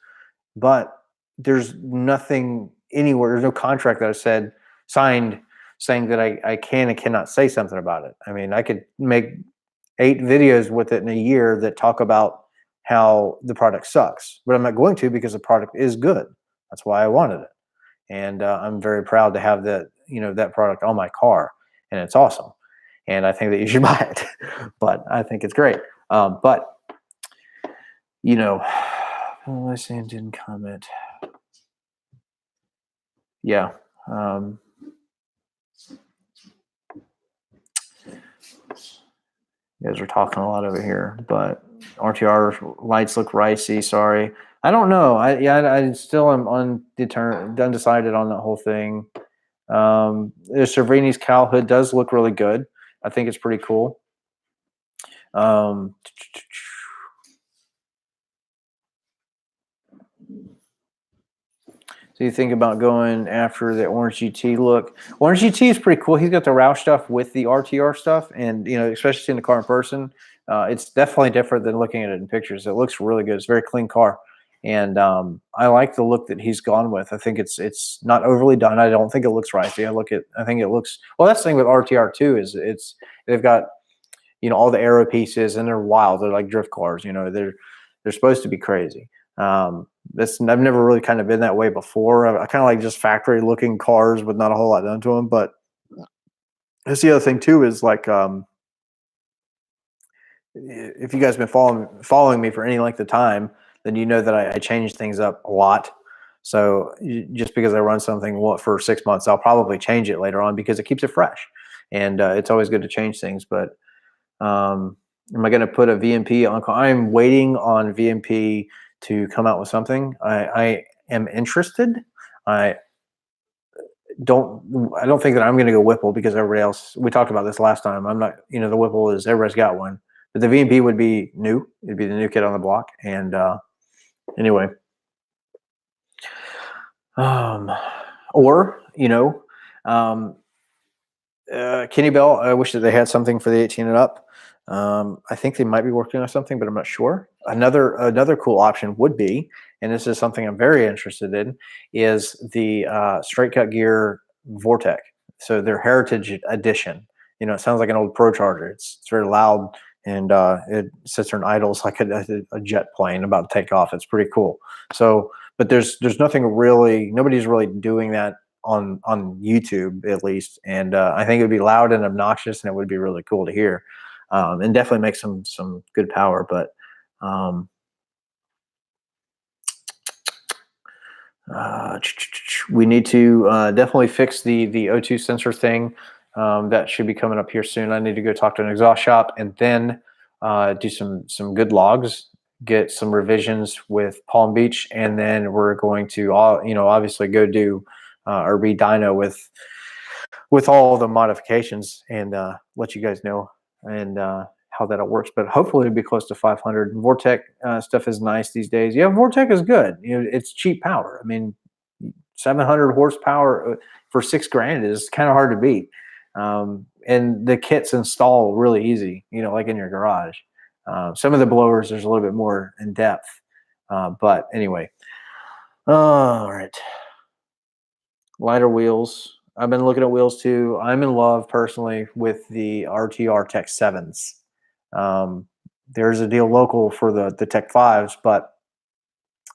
A: but there's nothing anywhere. There's no contract that I signed saying that I can and cannot say something about it. I mean, I could make 8 videos with it in a year that talk about how the product sucks, but I'm not going to, because the product is good. That's why I wanted it. And I'm very proud to have that product on my car, and it's awesome. And I think that you should buy it, but I think it's great. But I say didn't comment. Yeah. You guys are talking a lot over here, but RTR lights look ricey. Sorry. I don't know. I still am undecided on that whole thing. The Cervini's cowl hood does look really good. I think it's pretty cool. So you think about going after the Orange GT look. Orange GT is pretty cool. He's got the Roush stuff with the RTR stuff, and especially seeing the car in person, it's definitely different than looking at it in pictures. It looks really good. It's a very clean car, and I like the look that he's gone with. I think it's not overly done. I don't think it looks ricey. I think it looks well. That's the thing with RTR too, is they've got all the aero pieces, and they're wild. They're like drift cars. They're supposed to be crazy. I've never really kind of been that way before. I kind of like just factory looking cars with not a whole lot done to them, but that's the other thing too, is like, if you guys have been following me for any length of time, then you know that I change things up a lot. So just because I run something for 6 months, I'll probably change it later on because it keeps it fresh, and it's always good to change things. But am I going to put a VMP on? I'm waiting on VMP to come out with something. I am interested. I I don't think that I'm going to go Whipple because everybody else. We talked about this last time. I'm not. The Whipple is everybody's got one, but the VMP would be new. It'd be the new kid on the block. And anyway, um, or um, Kenny Bell. I wish that they had something for the 18 and up. I think they might be working on something, but I'm not sure. Another cool option would be, and this is something I'm very interested in, is the straight cut gear Vortec. So their Heritage Edition. It sounds like an old Pro Charger. It's very loud, and it sits there and idles like a jet plane about to take off. It's pretty cool. So, but there's nothing really. Nobody's really doing that on YouTube, at least, and I think it would be loud and obnoxious, and it would be really cool to hear, and definitely make some good power. But we need to definitely fix the O2 sensor thing. That should be coming up here soon. I need to go talk to an exhaust shop and then do some good logs, get some revisions with Palm Beach, and then we're going to obviously go do or re-dyno with all the modifications and let you guys know and how that all works. But hopefully it'll be close to 500. Vortec stuff is nice these days. Yeah, Vortec is good. It's cheap power. I mean, 700 horsepower for $6,000 is kind of hard to beat. And the kits install really easy, like in your garage. Some of the blowers, there's a little bit more in depth. But anyway, all right. Lighter wheels. I've been looking at wheels too. I'm in love personally with the RTR Tech 7s. There's a deal local for the Tech 5s, but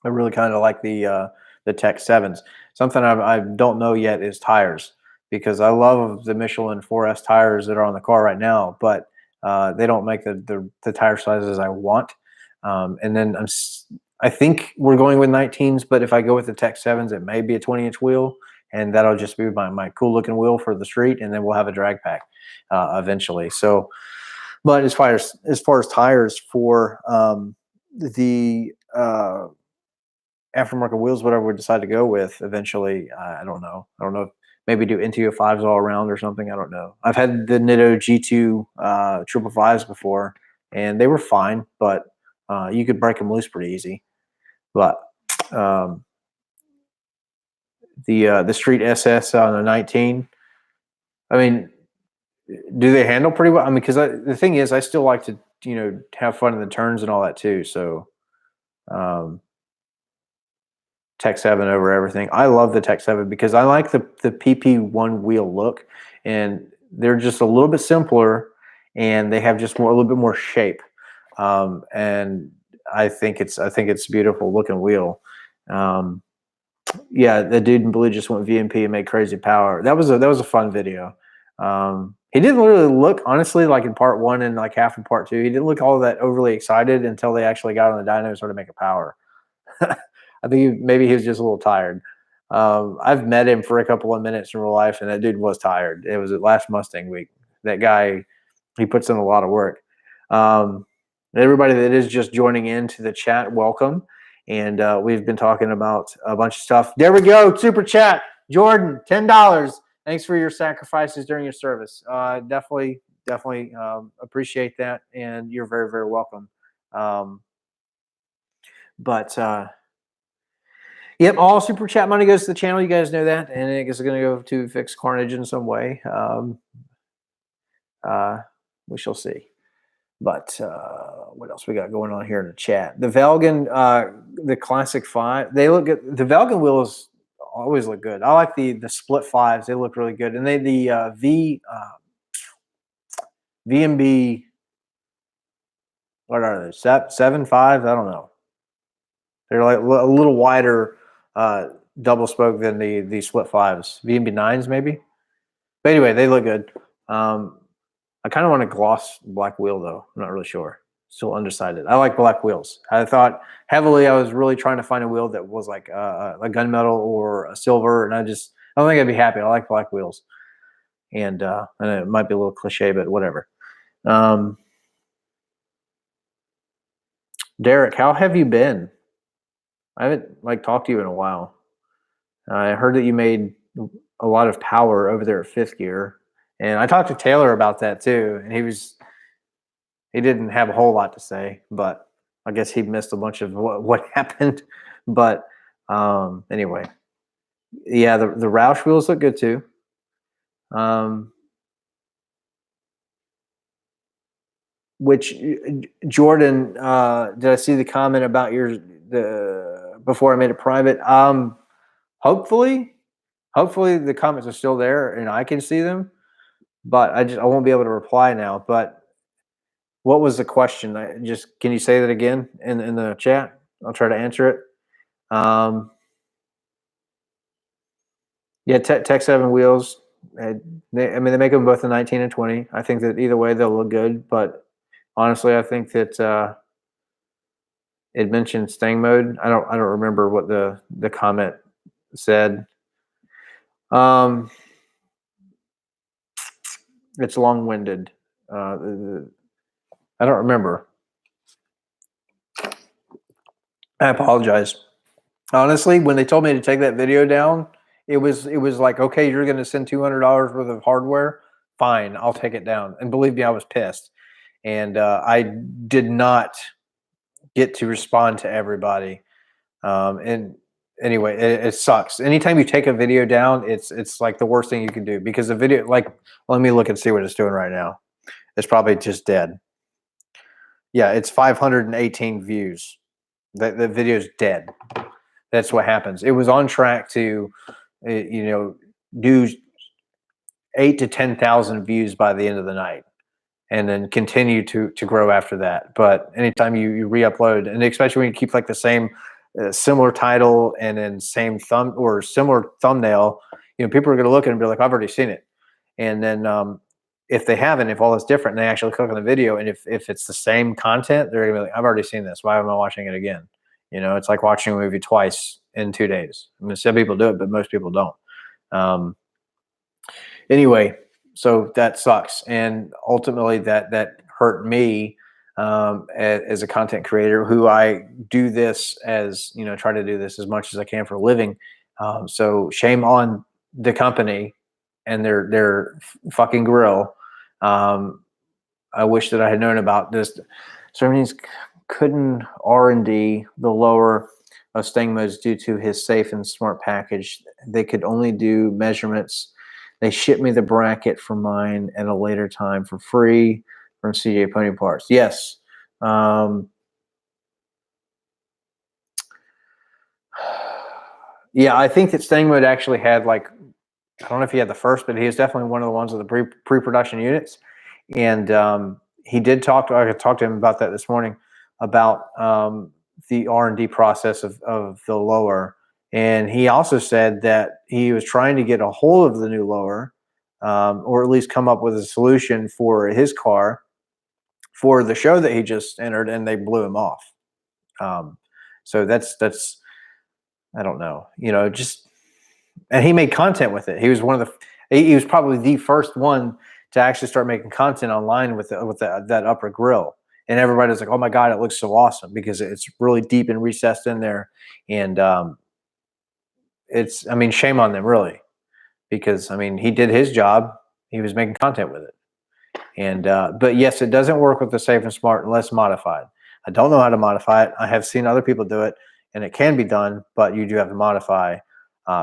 A: I really kind of like the Tech 7s. Something I don't know yet is tires, because I love the Michelin 4S tires that are on the car right now, but they don't make the tire sizes I want. And then I think we're going with 19s, but if I go with the Tech 7s, it may be a 20-inch wheel, and that'll just be my cool looking wheel for the street, and then we'll have a drag pack eventually. So, but as far as tires for the aftermarket wheels, whatever we decide to go with eventually, I don't know. Maybe do Intio 5s all around or something. I don't know. I've had the Nitto G2 triple fives before, and they were fine, but you could break them loose pretty easy. But the Street SS on a 19, I mean, do they handle pretty well? I mean, because the thing is, I still like to have fun in the turns and all that too. So Tech 7 over everything. I love the Tech 7 because I like the PP1 wheel look, and they're just a little bit simpler, and they have just a little bit more shape. And I think it's a beautiful looking wheel. Yeah, the dude in blue just went VMP and made crazy power. That was a fun video. He didn't really look, honestly, like in part one and like half in part two. He didn't look all that overly excited until they actually got on the dyno and started making power. I think maybe he was just a little tired. I've met him for a couple of minutes in real life, and that dude was tired. It was at last Mustang week. That guy, he puts in a lot of work. Everybody that is just joining into the chat, welcome. And we've been talking about a bunch of stuff. There we go. Super chat. Jordan, $10. Thanks for your sacrifices during your service. Definitely appreciate that. And you're very, very welcome. Yep, all super chat money goes to the channel. You guys know that. And I guess it's going to go to fix Carnage in some way. We shall see. But what else we got going on here in the chat? The Velgen, the Classic 5, they look good. The Velgen wheels always look good. I like the split 5s. They look really good. And they the VMB, what are they? 7 5s? I don't know. They're like a little wider double spoke than the split 5s. VMB 9s maybe. But anyway, they look good. I kind of want a gloss black wheel though. I'm not really sure. Still undecided. I like black wheels. I thought heavily. I was really trying to find a wheel that was like a gunmetal or a silver, and I don't think I'd be happy. I like black wheels, and it might be a little cliche, but whatever. Um, Derek, how have you been? I haven't like talked to you in a while. I heard that you made a lot of power over there at Fifth Gear, and I talked to Taylor about that too, and he didn't have a whole lot to say, but I guess he missed a bunch of what happened. But anyway, yeah, the Roush wheels look good too. Which Jordan, did I see the comment about the before I made it private? Hopefully, hopefully the comments are still there and I can see them, but I won't be able to reply now. But what was the question? Can you say that again in the chat? I'll try to answer it. Yeah, Tech 7 wheels. I mean, they make them both in 19 and 20. I think that either way they'll look good, but honestly, I think that it mentioned staying mode. I don't remember what the comment said. It's long-winded. I don't remember. I apologize. Honestly, when they told me to take that video down, it was like, okay, you're going to send $200 worth of hardware. Fine, I'll take it down. And believe me, I was pissed. And I did not get to respond to everybody. And anyway, it sucks. Anytime you take a video down, it's like the worst thing you can do because the video, like, let me look and see what it's doing right now. It's probably just dead. Yeah, it's 518 views. The video's dead. That's what happens. It was on track to, do 8 to 10,000 views by the end of the night, and then continue to grow after that. But anytime you re-upload, and especially when you keep like the same similar title and then same thumb or similar thumbnail, people are going to look at it and be like, I've already seen it. And then if they haven't, if all is different, and they actually click on the video, and if it's the same content, they're going to be like, I've already seen this. Why am I watching it again? It's like watching a movie twice in 2 days. I mean, some people do it, but most people don't. Anyway, so that sucks, and ultimately that hurt me as a content creator who I do this as try to do this as much as I can for a living. So shame on the company and their fucking grill. I wish that I had known about this. Ceremonies couldn't R&D the lower of staying modes due to his safe and smart package. They could only do measurements. They shipped me the bracket for mine at a later time for free from CJ Pony Parts. Yes. Yeah, I think that staying mode actually had I don't know if he had the first, but he was definitely one of the ones of the pre-production units. And he did I talked to him about that this morning, about the R&D process of the lower. And he also said that he was trying to get a hold of the new lower, or at least come up with a solution for his car for the show that he just entered, and they blew him off. So that's I don't know, and he made content with it. He was he was probably the first one to actually start making content online with that upper grill. And everybody's like, oh my God, it looks so awesome because it's really deep and recessed in there. And I mean, shame on them really, because I mean, he did his job. He was making content with it. And but yes, it doesn't work with the safe and smart unless modified. I don't know how to modify it. I have seen other people do it, and it can be done, but you do have to modify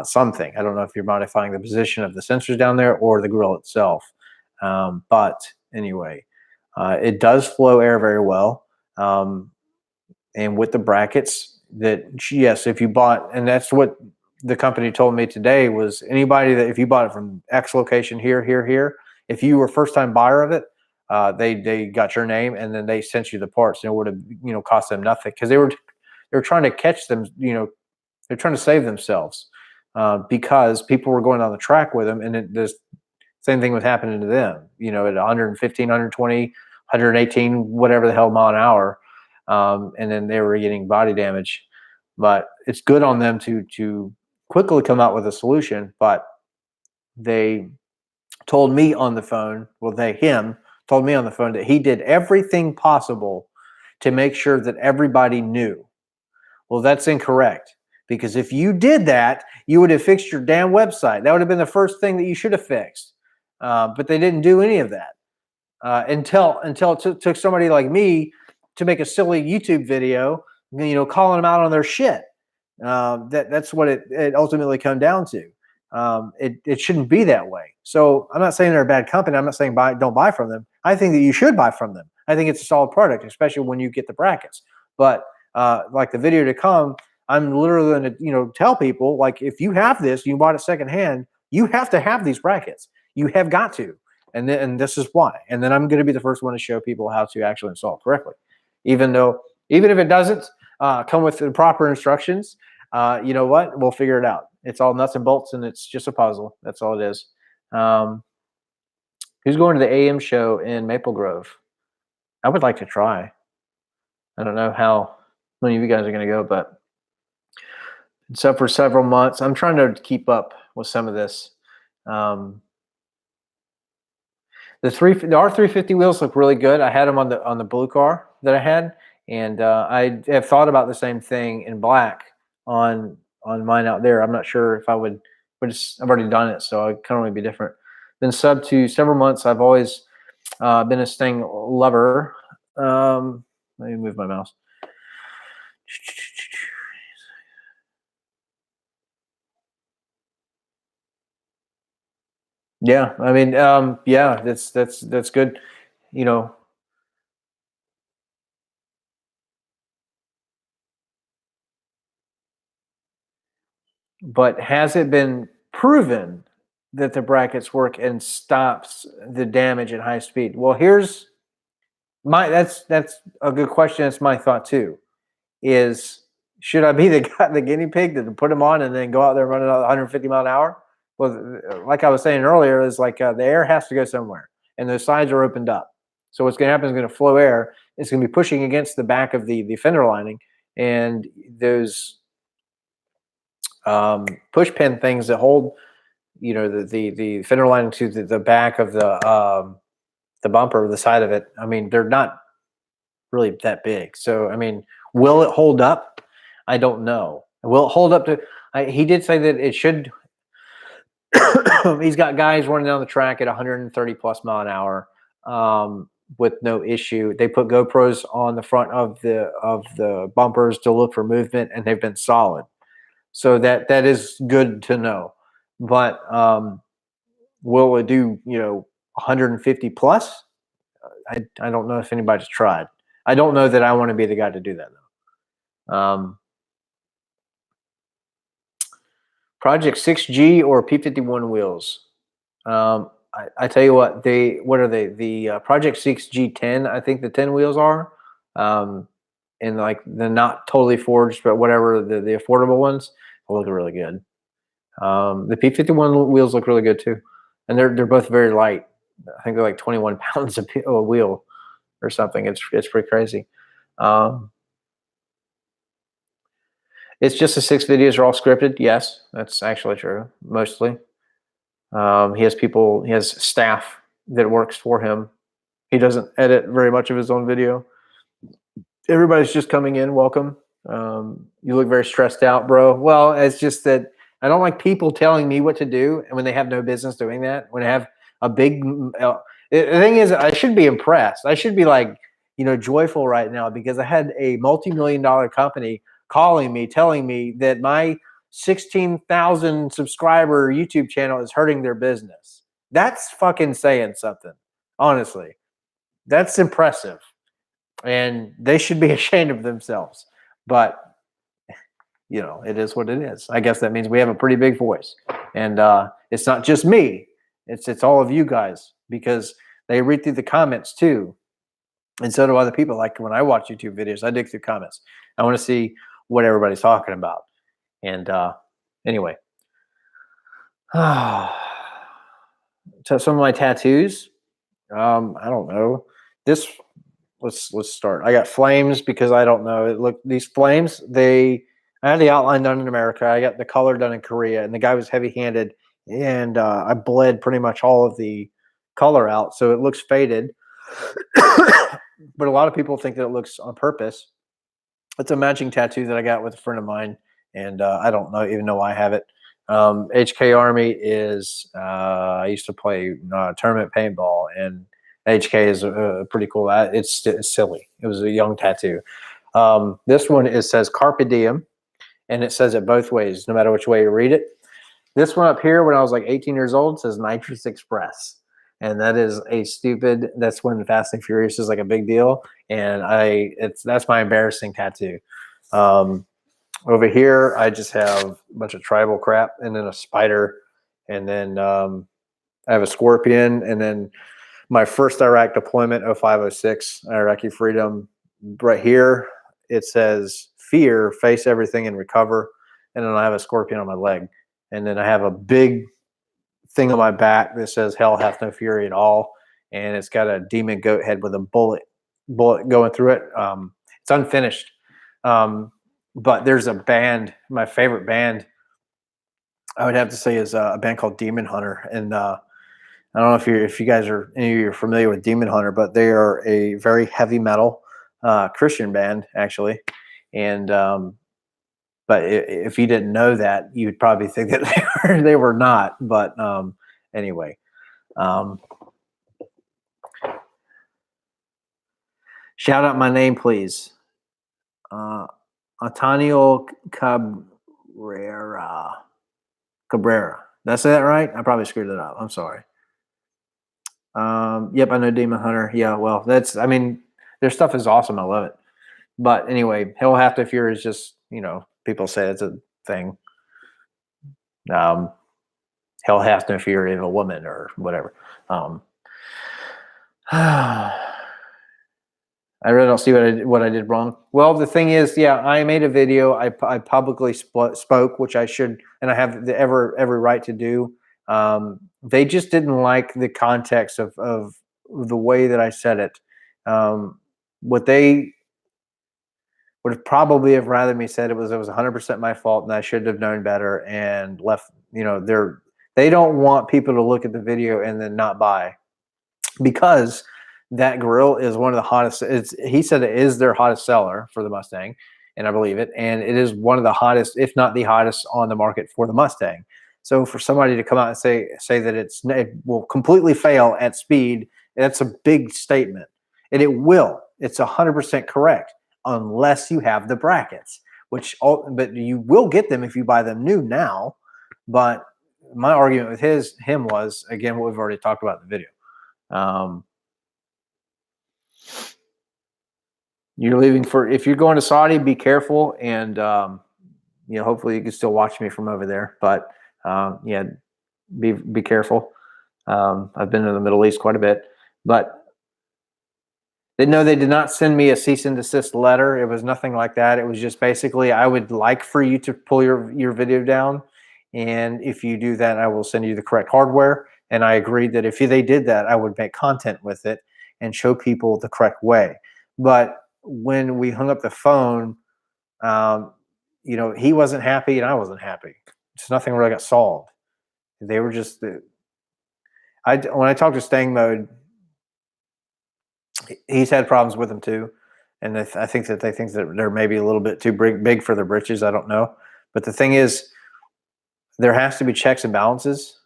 A: something. I don't know if you're modifying the position of the sensors down there or the grill itself. But anyway, it does flow air very well. And with the brackets, that yes, if you bought, and that's what the company told me today, was anybody that if you bought it from X location here, if you were a first time buyer of it, they got your name and then they sent you the parts, and it would have cost them nothing, because they were trying to catch them. They're trying to save themselves because people were going on the track with them, and it's same thing was happening to them, you know, at 115, 120, 118, whatever the hell mile an hour. And then they were getting body damage. But it's good on them to quickly come out with a solution. But they told me on the phone, well, him told me on the phone that he did everything possible to make sure that everybody knew. Well, that's incorrect, because if you did that, you would have fixed your damn website. That would have been the first thing that you should have fixed. But they didn't do any of that until it took somebody like me to make a silly YouTube video, you know, calling them out on their shit. That's what it ultimately come down to. It shouldn't be that way. So I'm not saying they're a bad company. I'm not saying don't buy from them. I think that you should buy from them. I think it's a solid product, especially when you get the brackets. But like the video to come, I'm literally going to, you know, tell people, like, if you have this, you bought it secondhand, you have to have these brackets. You have got to. And this is why. And then I'm going to be the first one to show people how to actually install it correctly. Even if it doesn't come with the proper instructions, you know what? We'll figure it out. It's all nuts and bolts, and it's just a puzzle. That's all it is. Who's going to the AM show in Maple Grove? I would like to try. I don't know how many of you guys are going to go, but it's up for several months. I'm trying to keep up with some of this. The R350 wheels look really good. I had them on the blue car that I had, and I have thought about the same thing in black on mine out there. I'm not sure if I would, but I've already done it, so it can only be different. Then sub to several months, I've always been a Mustang lover. Let me move my mouse. Yeah, I mean, yeah, that's good. You know, but has it been proven that the brackets work and stops the damage at high speed? Well, here's that's a good question. It's my thought too. Is should I be the guinea pig to put them on and then go out there running 150 mile an hour? Well, like I was saying earlier, is like the air has to go somewhere, and those sides are opened up. So what's going to happen is going to flow air. It's going to be pushing against the back of the fender lining, and those push pin things that hold, you know, the fender lining to the back of the bumper, the side of it. I mean, they're not really that big. So I mean, will it hold up? I don't know. Will it hold up to? He did say that it should. He's got guys running down the track at 130 plus mile an hour with no issue. They put GoPros on the front of the bumpers to look for movement, and they've been solid. So that is good to know. But will it do, you know, 150 plus? I don't know if anybody's tried. I don't know that I want to be the guy to do that though. Project 6G or P51 wheels. I tell you what, what are they? The Project 6G 10, I think the 10 wheels are. And like the not totally forged, but whatever, the affordable ones look really good. The P51 wheels look really good too. And they're both very light. I think they're like 21 pounds a wheel or something. It's pretty crazy. It's just the 6 videos are all scripted. Yes, that's actually true. Mostly. He has staff that works for him. He doesn't edit very much of his own video. Everybody's just coming in. Welcome. You look very stressed out, bro. Well, it's just that I don't like people telling me what to do, and when they have no business doing that. When I have a big, the thing is, I should be impressed. I should be like, you know, joyful right now, because I had a multi-million-dollar company calling me, telling me that my 16,000 subscriber YouTube channel is hurting their business. That's fucking saying something. Honestly, that's impressive, and they should be ashamed of themselves. But you know, it is what it is. I guess that means we have a pretty big voice, and it's not just me. It's all of you guys, because they read through the comments too, and so do other people. Like when I watch YouTube videos, I dig through comments. I want to see what everybody's talking about. And anyway, some of my tattoos. I don't know. This let's start. I got flames because I don't know. Look, these flames, I had the outline done in America. I got the color done in Korea, and the guy was heavy-handed, and I bled pretty much all of the color out, so it looks faded. But a lot of people think that it looks on purpose. It's a matching tattoo that I got with a friend of mine, and I don't even know why I have it. HK Army is I used to play tournament paintball, and HK is pretty cool. It's silly. It was a young tattoo. This one, it says Carpe Diem, and it says it both ways, no matter which way you read it. This one up here, when I was like 18 years old, says Nitrous Express. And that is that's when Fast and Furious is like a big deal. And that's my embarrassing tattoo. Over here, I just have a bunch of tribal crap, and then a spider, and then I have a scorpion, and then my first Iraq deployment, 0506, Iraqi freedom. Right here, it says fear, face everything and recover. And then I have a scorpion on my leg. And then I have a big thing on my back that says hell hath no fury at all. And it's got a demon goat head with a bullet going through it. It's unfinished. But there's a band, my favorite band, I would have to say, is a band called Demon Hunter. And I don't know if you guys are any of you are familiar with Demon Hunter, but they are a very heavy metal Christian band, actually. And but if you didn't know that, you'd probably think that they were not. But anyway, shout out my name, please. Antonio Cabrera. Did I say that right? I probably screwed it up. I'm sorry. Yep, I know Demon Hunter. Yeah, well, their stuff is awesome. I love it. But anyway, Hell Hath No Fury is just, people say it's a thing. Hell Hath No Fury of a woman or whatever. I really don't see what I did wrong. Well, the thing is, yeah, I made a video. I publicly spoke, which I should, and I have every right to do. They just didn't like the context of the way that I said it. What they would probably have rather me said it was 100% my fault, and I should have known better and left. They don't want people to look at the video and then not buy, because that grill is one of the hottest. He said it is their hottest seller for the Mustang, and I believe it. And it is one of the hottest, if not the hottest, on the market for the Mustang. So for somebody to come out and say that it will completely fail at speed, that's a big statement. And it will. It's 100% correct, unless you have the brackets, but you will get them if you buy them new now. But my argument with him was, again, what we've already talked about in the video. You're leaving if you're going to Saudi, be careful, and hopefully you can still watch me from over there. But yeah, be careful. I've been in the Middle East quite a bit, but they did not send me a cease and desist letter. It was nothing like that. It was just basically, I would like for you to pull your video down, and if you do that, I will send you the correct hardware. And I agreed that if they did that, I would make content with it and show people the correct way. But when we hung up the phone, he wasn't happy and I wasn't happy. Just nothing really got solved. They were just when I talked to Stang Mode, he's had problems with them too, and I think that they think that they're maybe a little bit too big for their britches. I don't know, but the thing is, there has to be checks and balances.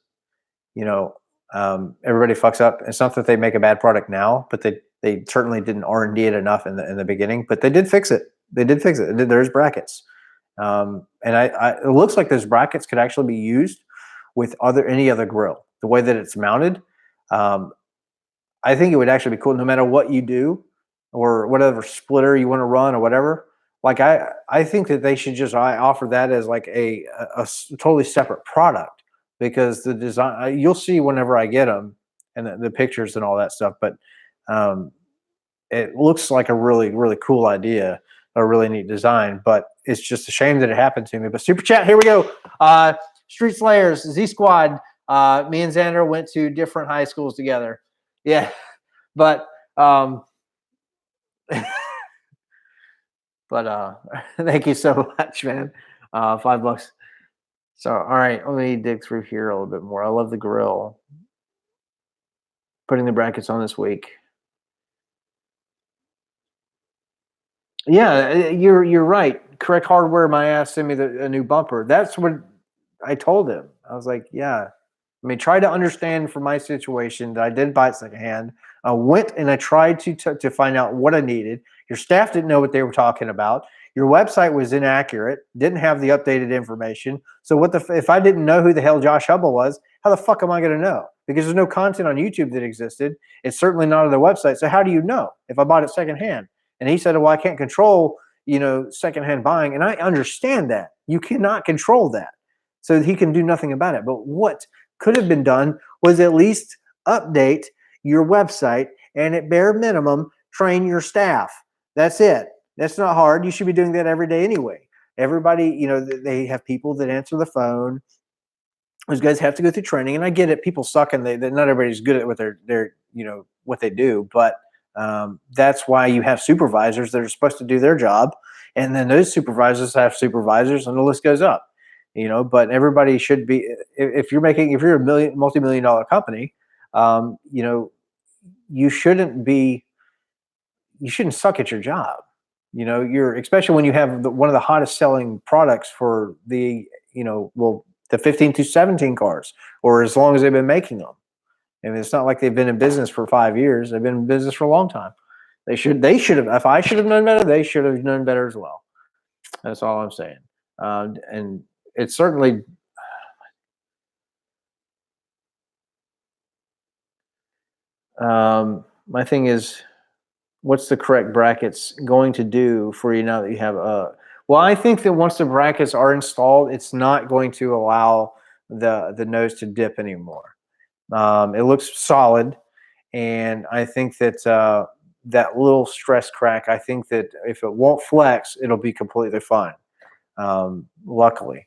A: Everybody fucks up. It's not that they make a bad product now, but they certainly didn't R&D it enough in the beginning. But they did fix it. There's brackets, and it looks like those brackets could actually be used with any other grill. The way that it's mounted, I think it would actually be cool, no matter what you do or whatever splitter you want to run or whatever. Like I think that they should just offer that as like a totally separate product, because the design, you'll see whenever I get them and the pictures and all that stuff. But it looks like a really, really cool idea, a really neat design, but it's just a shame that it happened to me. But Super Chat, here we go. Street Slayers, Z Squad, Me and Xander went to different high schools together. Yeah, but um, but thank you so much, man. $5. So, all right, let me dig through here a little bit more. I love the grill. Putting the brackets on this week. Yeah, you're right. Correct hardware. My ass sent me a new bumper. That's what I told him. I was like, yeah. I mean, try to understand from my situation that I did buy it secondhand. I went and I tried to find out what I needed. Your staff didn't know what they were talking about. Your website was inaccurate, didn't have the updated information. So if I didn't know who the hell Josh Hubble was, how the fuck am I going to know? Because there's no content on YouTube that existed. It's certainly not on their website. So how do you know if I bought it secondhand? And he said, well, I can't control, secondhand buying. And I understand that. You cannot control that. So he can do nothing about it. But what could have been done was at least update your website and at bare minimum, train your staff. That's it. That's not hard. You should be doing that every day anyway. Everybody, they have people that answer the phone. Those guys have to go through training, and I get it. People suck, and not everybody's good at what they're what they do. But that's why you have supervisors that are supposed to do their job, and then those supervisors have supervisors, and the list goes up. But everybody should be. If you're a multi-million-dollar company, you shouldn't be. You shouldn't suck at your job. You're especially when you have one of the hottest selling products for the the 15 to 17 cars, or as long as they've been making them. I mean, it's not like they've been in business for 5 years. They've been in business for a long time. They should have. If I should have known better, they should have known better as well. That's all I'm saying. And it's certainly. My thing is, what's the correct brackets going to do for you now that you have well, I think that once the brackets are installed, it's not going to allow the nose to dip anymore. It looks solid, and I think that that little stress crack, I think that if it won't flex, it'll be completely fine. Luckily,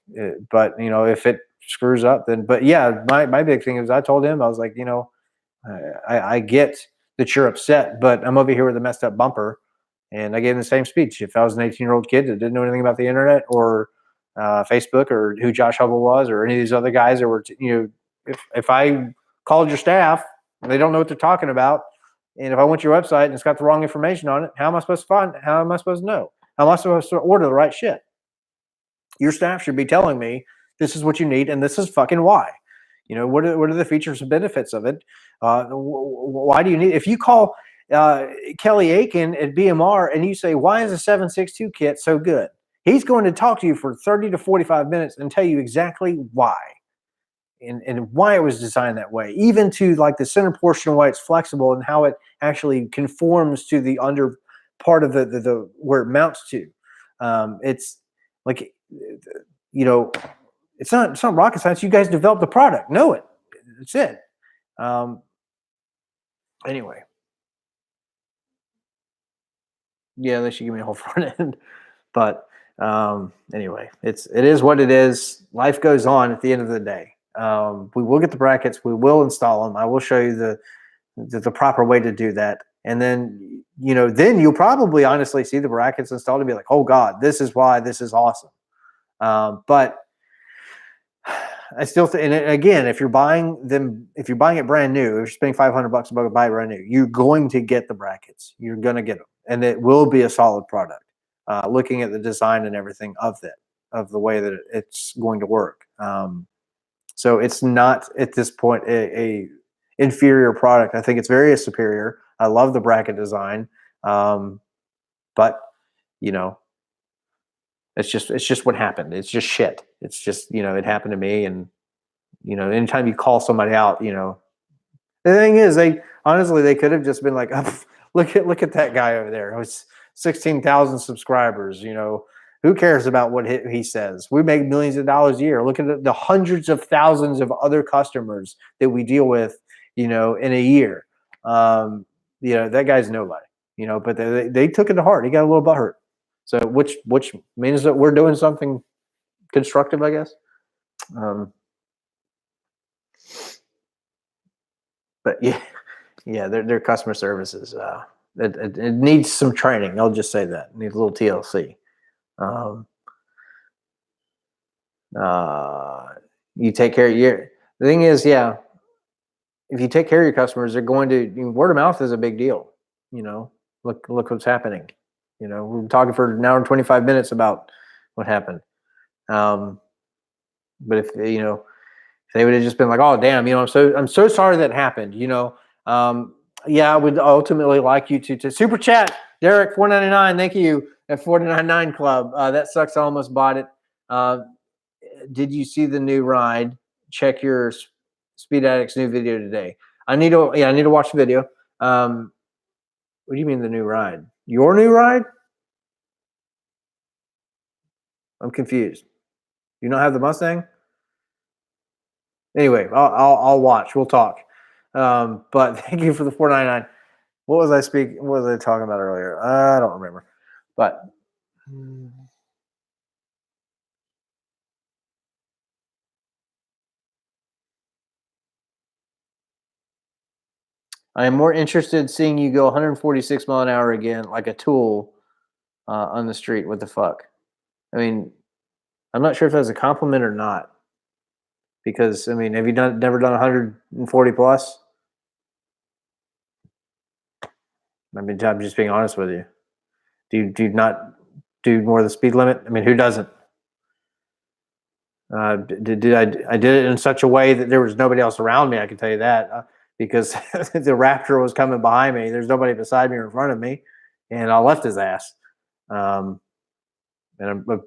A: but if it screws up, then. But yeah, my big thing is I told him, I was like, I get that you're upset, but I'm over here with a messed up bumper. And I gave him the same speech. If I was an 18-year-old kid that didn't know anything about the internet or Facebook or who Josh Hubble was or any of these other guys that were, if I called your staff and they don't know what they're talking about, and if I went to your website and it's got the wrong information on it, how am I supposed to know? How am I supposed to order the right shit? Your staff should be telling me this is what you need and this is fucking why. What are the features and benefits of it? Why do you need? If you call Kelly Aiken at BMR and you say, why is a 762 kit so good? He's going to talk to you for 30 to 45 minutes and tell you exactly why and why it was designed that way, even to like the center portion, why it's flexible and how it actually conforms to the under part of the where it mounts to. It's like, it's not rocket science. You guys developed the product. Know it. That's it. Anyway. Yeah, they should give me a whole front end. But anyway, it is what it is. Life goes on at the end of the day. We will get the brackets. We will install them. I will show you the proper way to do that. And then, then you'll probably honestly see the brackets installed and be like, oh God, this is why this is awesome. But I still think, and again, if you're buying it brand new, if you're spending $500 to buy it brand new, you're going to get the brackets. You're going to get them, and it will be a solid product. Looking at the design and everything of the way that it's going to work. So it's not at this point a inferior product. I think it's very superior. I love the bracket design, but it's just what happened. It's just shit. It's just, it happened to me. And, anytime you call somebody out, the thing is they could have just been like, oh, look at that guy over there. It was 16,000 subscribers. Who cares about what he says? We make millions of dollars a year. Look at the hundreds of thousands of other customers that we deal with, in a year. That guy's nobody, but they took it to heart. He got a little butthurt. So which means that we're doing something constructive, I guess. But yeah, their customer service is it needs some training. I'll just say that it needs a little TLC. Um, uh, you take care of your. The thing is, yeah, if you take care of your customers, they're going to word of mouth is a big deal. You know, look what's happening. You know, we're talking for an hour and 25 minutes about what happened. Um, but if if they would have just been like, "Oh, damn, I'm so sorry that happened." Yeah, I would ultimately like you to super chat, Derek 499. Thank you at 499 Club. That sucks. I almost bought it. Uh, did you see the new ride? Check your Speed Addict's new video today. I need to watch the video. What do you mean the new ride? Your new ride? I'm confused. You don't have the Mustang? Anyway, I'll watch. We'll talk. But thank you for the 499. What was I speaking? What was I talking about earlier? I don't remember. But I am more interested in seeing you go 146 mile an hour again, like a tool on the street. What the fuck? I mean, I'm not sure if that's a compliment or not. Because I mean, have you never done 140 plus? I mean, I'm just being honest with you. Do you not do more of the speed limit? I mean, who doesn't? Did I did it in such a way that there was nobody else around me? I can tell you that because the Raptor was coming behind me. There's nobody beside me or in front of me, and I left his ass. Um, and I've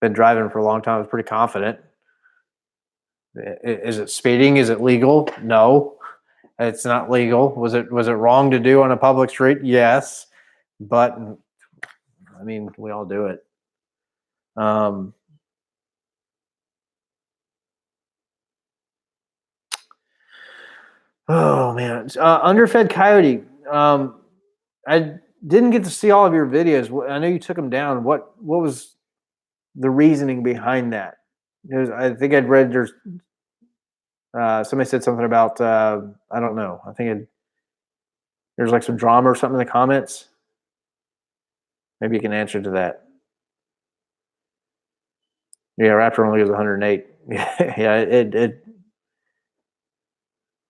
A: been driving for a long time. I was pretty confident. Is it speeding? Is it legal? No, it's not legal. Was it wrong to do on a public street? Yes, but I mean, we all do it. Oh man, underfed coyote. I didn't get to see all of your videos. I know you took them down. What was the reasoning behind that? I think I'd read there's somebody said something about I don't know. I think there's like some drama or something in the comments. Maybe you can answer to that. Yeah, Raptor only goes 108. Yeah, it.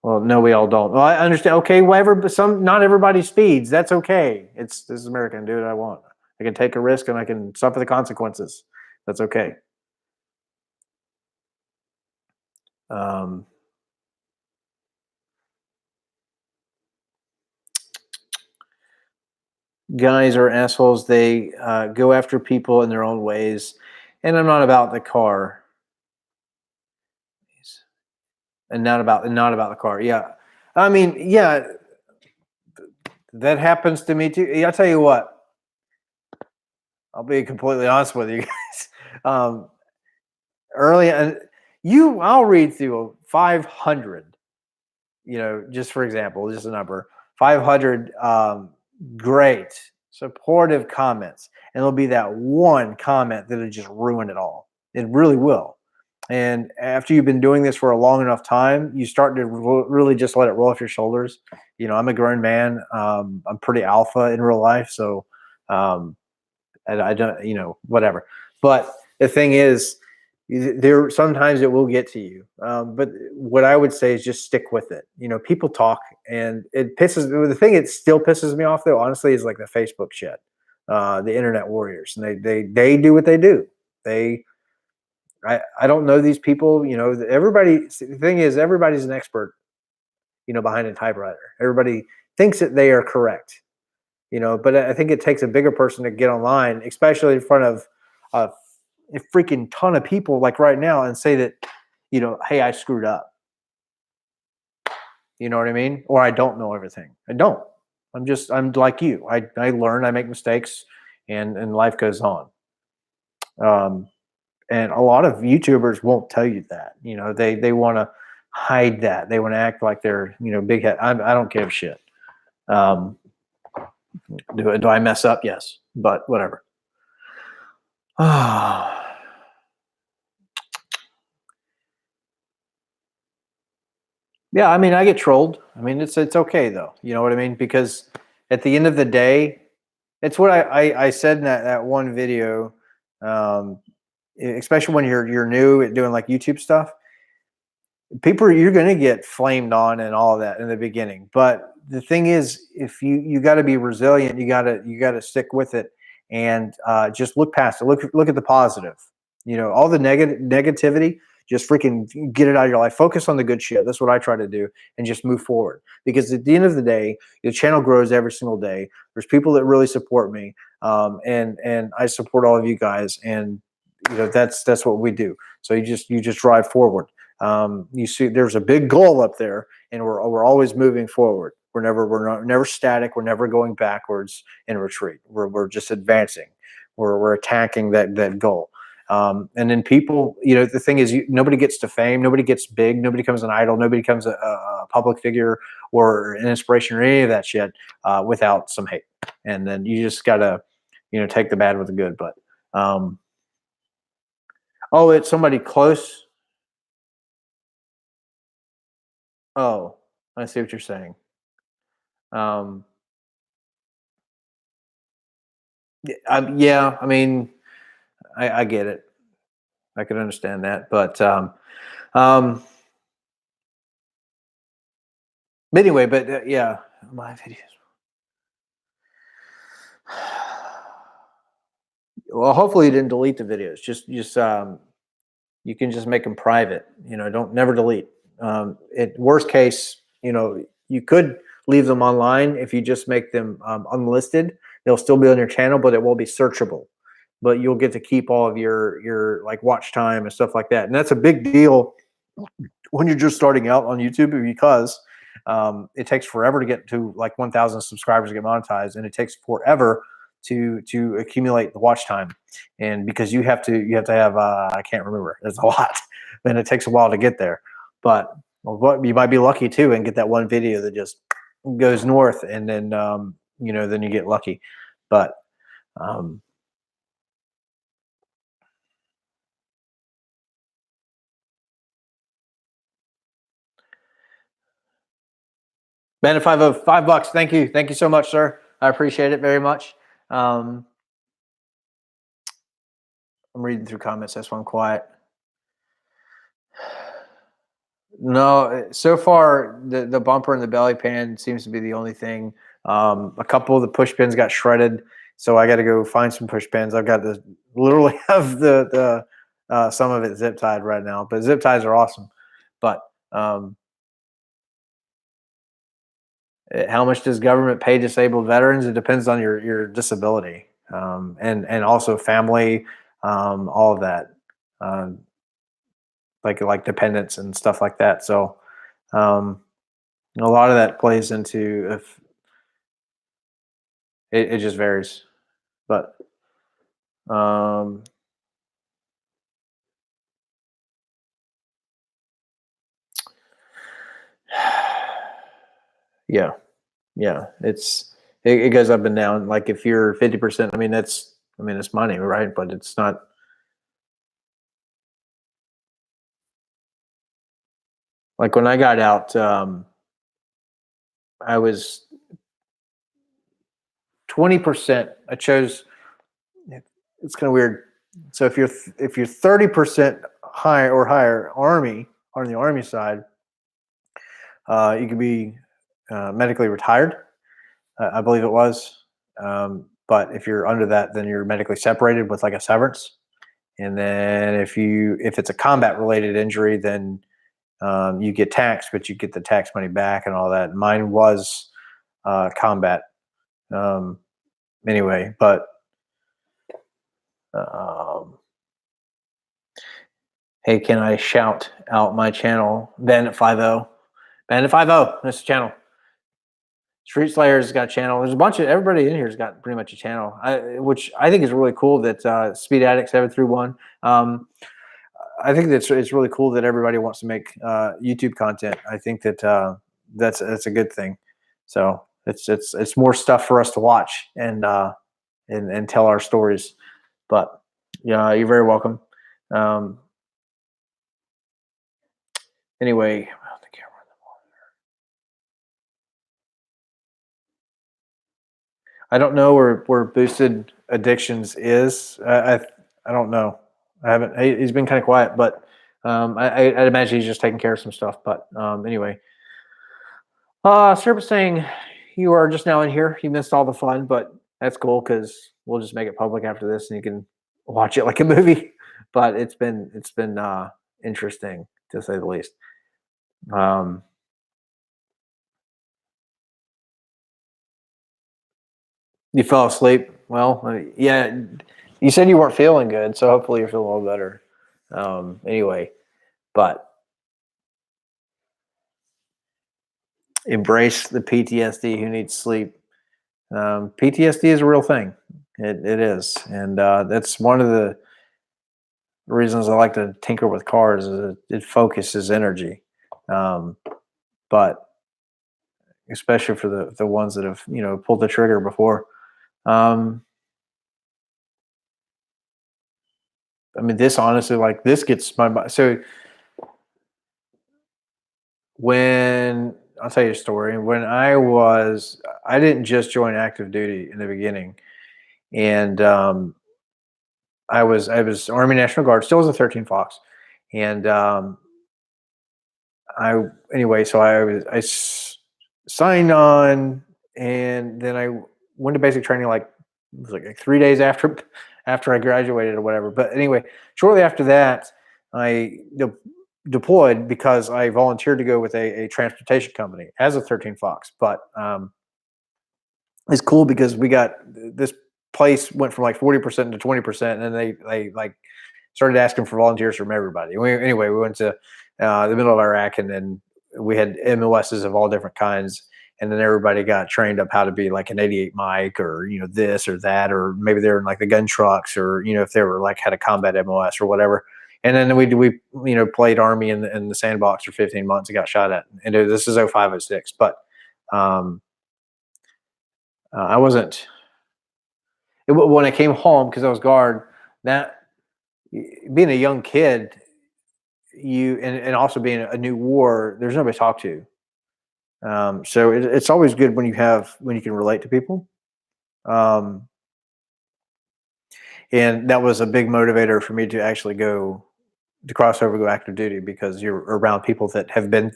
A: Well, no, we all don't. Well, I understand. Okay, whatever. But not everybody speeds. That's okay. This is America. I can do what I want. I can take a risk and I can suffer the consequences. That's okay. Guys are assholes. They go after people in their own ways, and I'm not about the car, and not about the car. Yeah, I mean, yeah, that happens to me too. I'll tell you what. I'll be completely honest with you guys. Early, I'll read through 500. Just for example, just a number, 500 great supportive comments, and there'll be that one comment that'll just ruin it all. It really will. And after you've been doing this for a long enough time, you start to really just let it roll off your shoulders. I'm a grown man. I'm pretty alpha in real life, so and I don't, whatever. But the thing is, there sometimes it will get to you. But what I would say is just stick with it. People talk, and it pisses. The thing that still pisses me off, though, honestly, is like the Facebook shit, the internet warriors, and they do what they do. I don't know these people. Everybody. The thing is, everybody's an expert. Behind a typewriter, everybody thinks that they are correct. But I think it takes a bigger person to get online, especially in front of a freaking ton of people like right now, and say that, hey, I screwed up. You know what I mean? Or I don't know everything. I don't. I'm like you. I learn, I make mistakes, and life goes on. And a lot of YouTubers won't tell you that. They want to hide that. They want to act like they're, big head. I don't give a shit. Do I mess up? Yes, but whatever. Yeah, I mean, I get trolled. I mean, it's okay though. You know what I mean? Because at the end of the day, it's what I said in that one video. Um, Especially when you're new at doing like YouTube stuff, people you're going to get flamed on and all of that in the beginning. But the thing is, if you got to be resilient, you got to stick with it and just look past it. Look at the positive. You know, all the negativity, just freaking get it out of your life. Focus on the good shit. That's what I try to do, and just move forward. Because at the end of the day, the channel grows every single day. There's people that really support me, and I support all of you guys, and you know that's what we do. So you just drive forward. You see, there's a big goal up there, and we're always moving forward. We're never static. We're never going backwards in retreat. We're just advancing. We're attacking that goal. And then people, you know, the thing is, nobody gets to fame, nobody gets big, nobody becomes an idol, nobody becomes a public figure or an inspiration or any of that shit without some hate. And then you just gotta, you know, take the bad with the good. But oh, it's somebody close. Oh, I see what you're saying. Um, yeah, I mean, I get it. I can understand that, um, but anyway, but yeah, my videos. Well, hopefully you didn't delete the videos. Just you can just make them private. You know, don't never delete. At worst case, you know, you could leave them online if you just make them unlisted. They'll still be on your channel, but it won't be searchable. But you'll get to keep all of your like watch time and stuff like that. And that's a big deal when you're just starting out on YouTube because it takes forever to get to like 1,000 subscribers to get monetized, and it takes forever to accumulate the watch time. And because you have to have I can't remember, there's a lot, and it takes a while to get there. But well, you might be lucky too and get that one video that just goes north, and then you know, then you get lucky. But um, Ben, $5, thank you so much, sir. I appreciate it very much. Um, I'm reading through comments. That's why I'm quiet. No, so far the bumper and the belly pan seems to be the only thing. A couple of the push pins got shredded, so I got to go find some push pins. I've got the literally have the some of it zip tied right now, but zip ties are awesome. But how much does government pay disabled veterans? It depends on your disability, and also family, all of that. Um, like dependents and stuff like that. So a lot of that plays into if it just varies. But um, yeah, yeah, it goes up and down. Like if you're 50%, I mean it's money, right? But it's not like when I got out. I was 20%. I chose. It's kind of weird. So if you're 30% higher or higher Army on the Army side, you could be medically retired. I believe it was. But if you're under that, then you're medically separated with like a severance. And then if it's a combat related injury, then you get taxed, but you get the tax money back and all that. Mine was combat. Um, anyway, but um, hey, can I shout out my channel? Bandit50. Bandit50. This channel. Street Slayer's got a channel. There's a bunch of everybody in here's got pretty much a channel, which I think is really cool. That Speed Addict 731. I think it's really cool that everybody wants to make YouTube content. I think that that's a good thing. So it's more stuff for us to watch and tell our stories. But yeah, you're very welcome. Anyway, I don't know where boosted addictions is. I don't know. I haven't. He's been kind of quiet, but I'd imagine he's just taking care of some stuff. But anyway, Serpent saying you are just now in here. You missed all the fun, but that's cool because we'll just make it public after this, and you can watch it like a movie. But it's been interesting to say the least. Um, you fell asleep. Well, yeah. You said you weren't feeling good, so hopefully you're feeling a little better. Anyway, but embrace the PTSD who needs sleep. PTSD is a real thing. It is, and that's one of the reasons I like to tinker with cars. Is it focuses energy, um, but especially for the ones that have pulled the trigger before. Um, I mean, this honestly, like this gets my so when I'll tell you a story. When I didn't just join active duty in the beginning, and I was Army National Guard, still was a 13 Fox, and I anyway, so signed on, and then I went to basic training like it was like 3 days after I graduated or whatever. But anyway, shortly after that, I deployed because I volunteered to go with a transportation company as a 13 Fox. But it's cool because we got this place went from like 40% to 20%, and then they like started asking for volunteers from everybody. Anyway, we went to the middle of Iraq, and then we had MOSs of all different kinds. And then everybody got trained up how to be like an 88 mic, or this or that, or maybe they're in like the gun trucks, or if they were like had a combat MOS or whatever. And then we played Army in the sandbox for 15 months and got shot at. And this is 05, 06. But um, I wasn't when I came home because I was guard. That being a young kid, and also being a new war, there's nobody to talk to. So it's always good when you can relate to people. Um, and that was a big motivator for me to actually go active duty, because you're around people that have been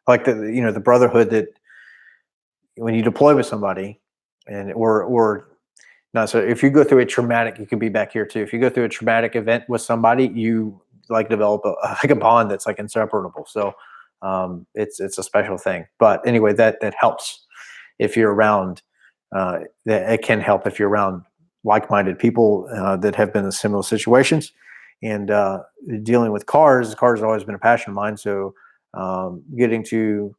A: like the brotherhood that when you deploy with somebody, and or not. So if you go through a traumatic, you can be back here too. If you go through a traumatic event with somebody, you like develop like a bond that's like inseparable. So it's a special thing. But anyway, that helps if you're around. That it can help if you're around like-minded people that have been in similar situations. And dealing with cars has always been a passion of mine. So getting to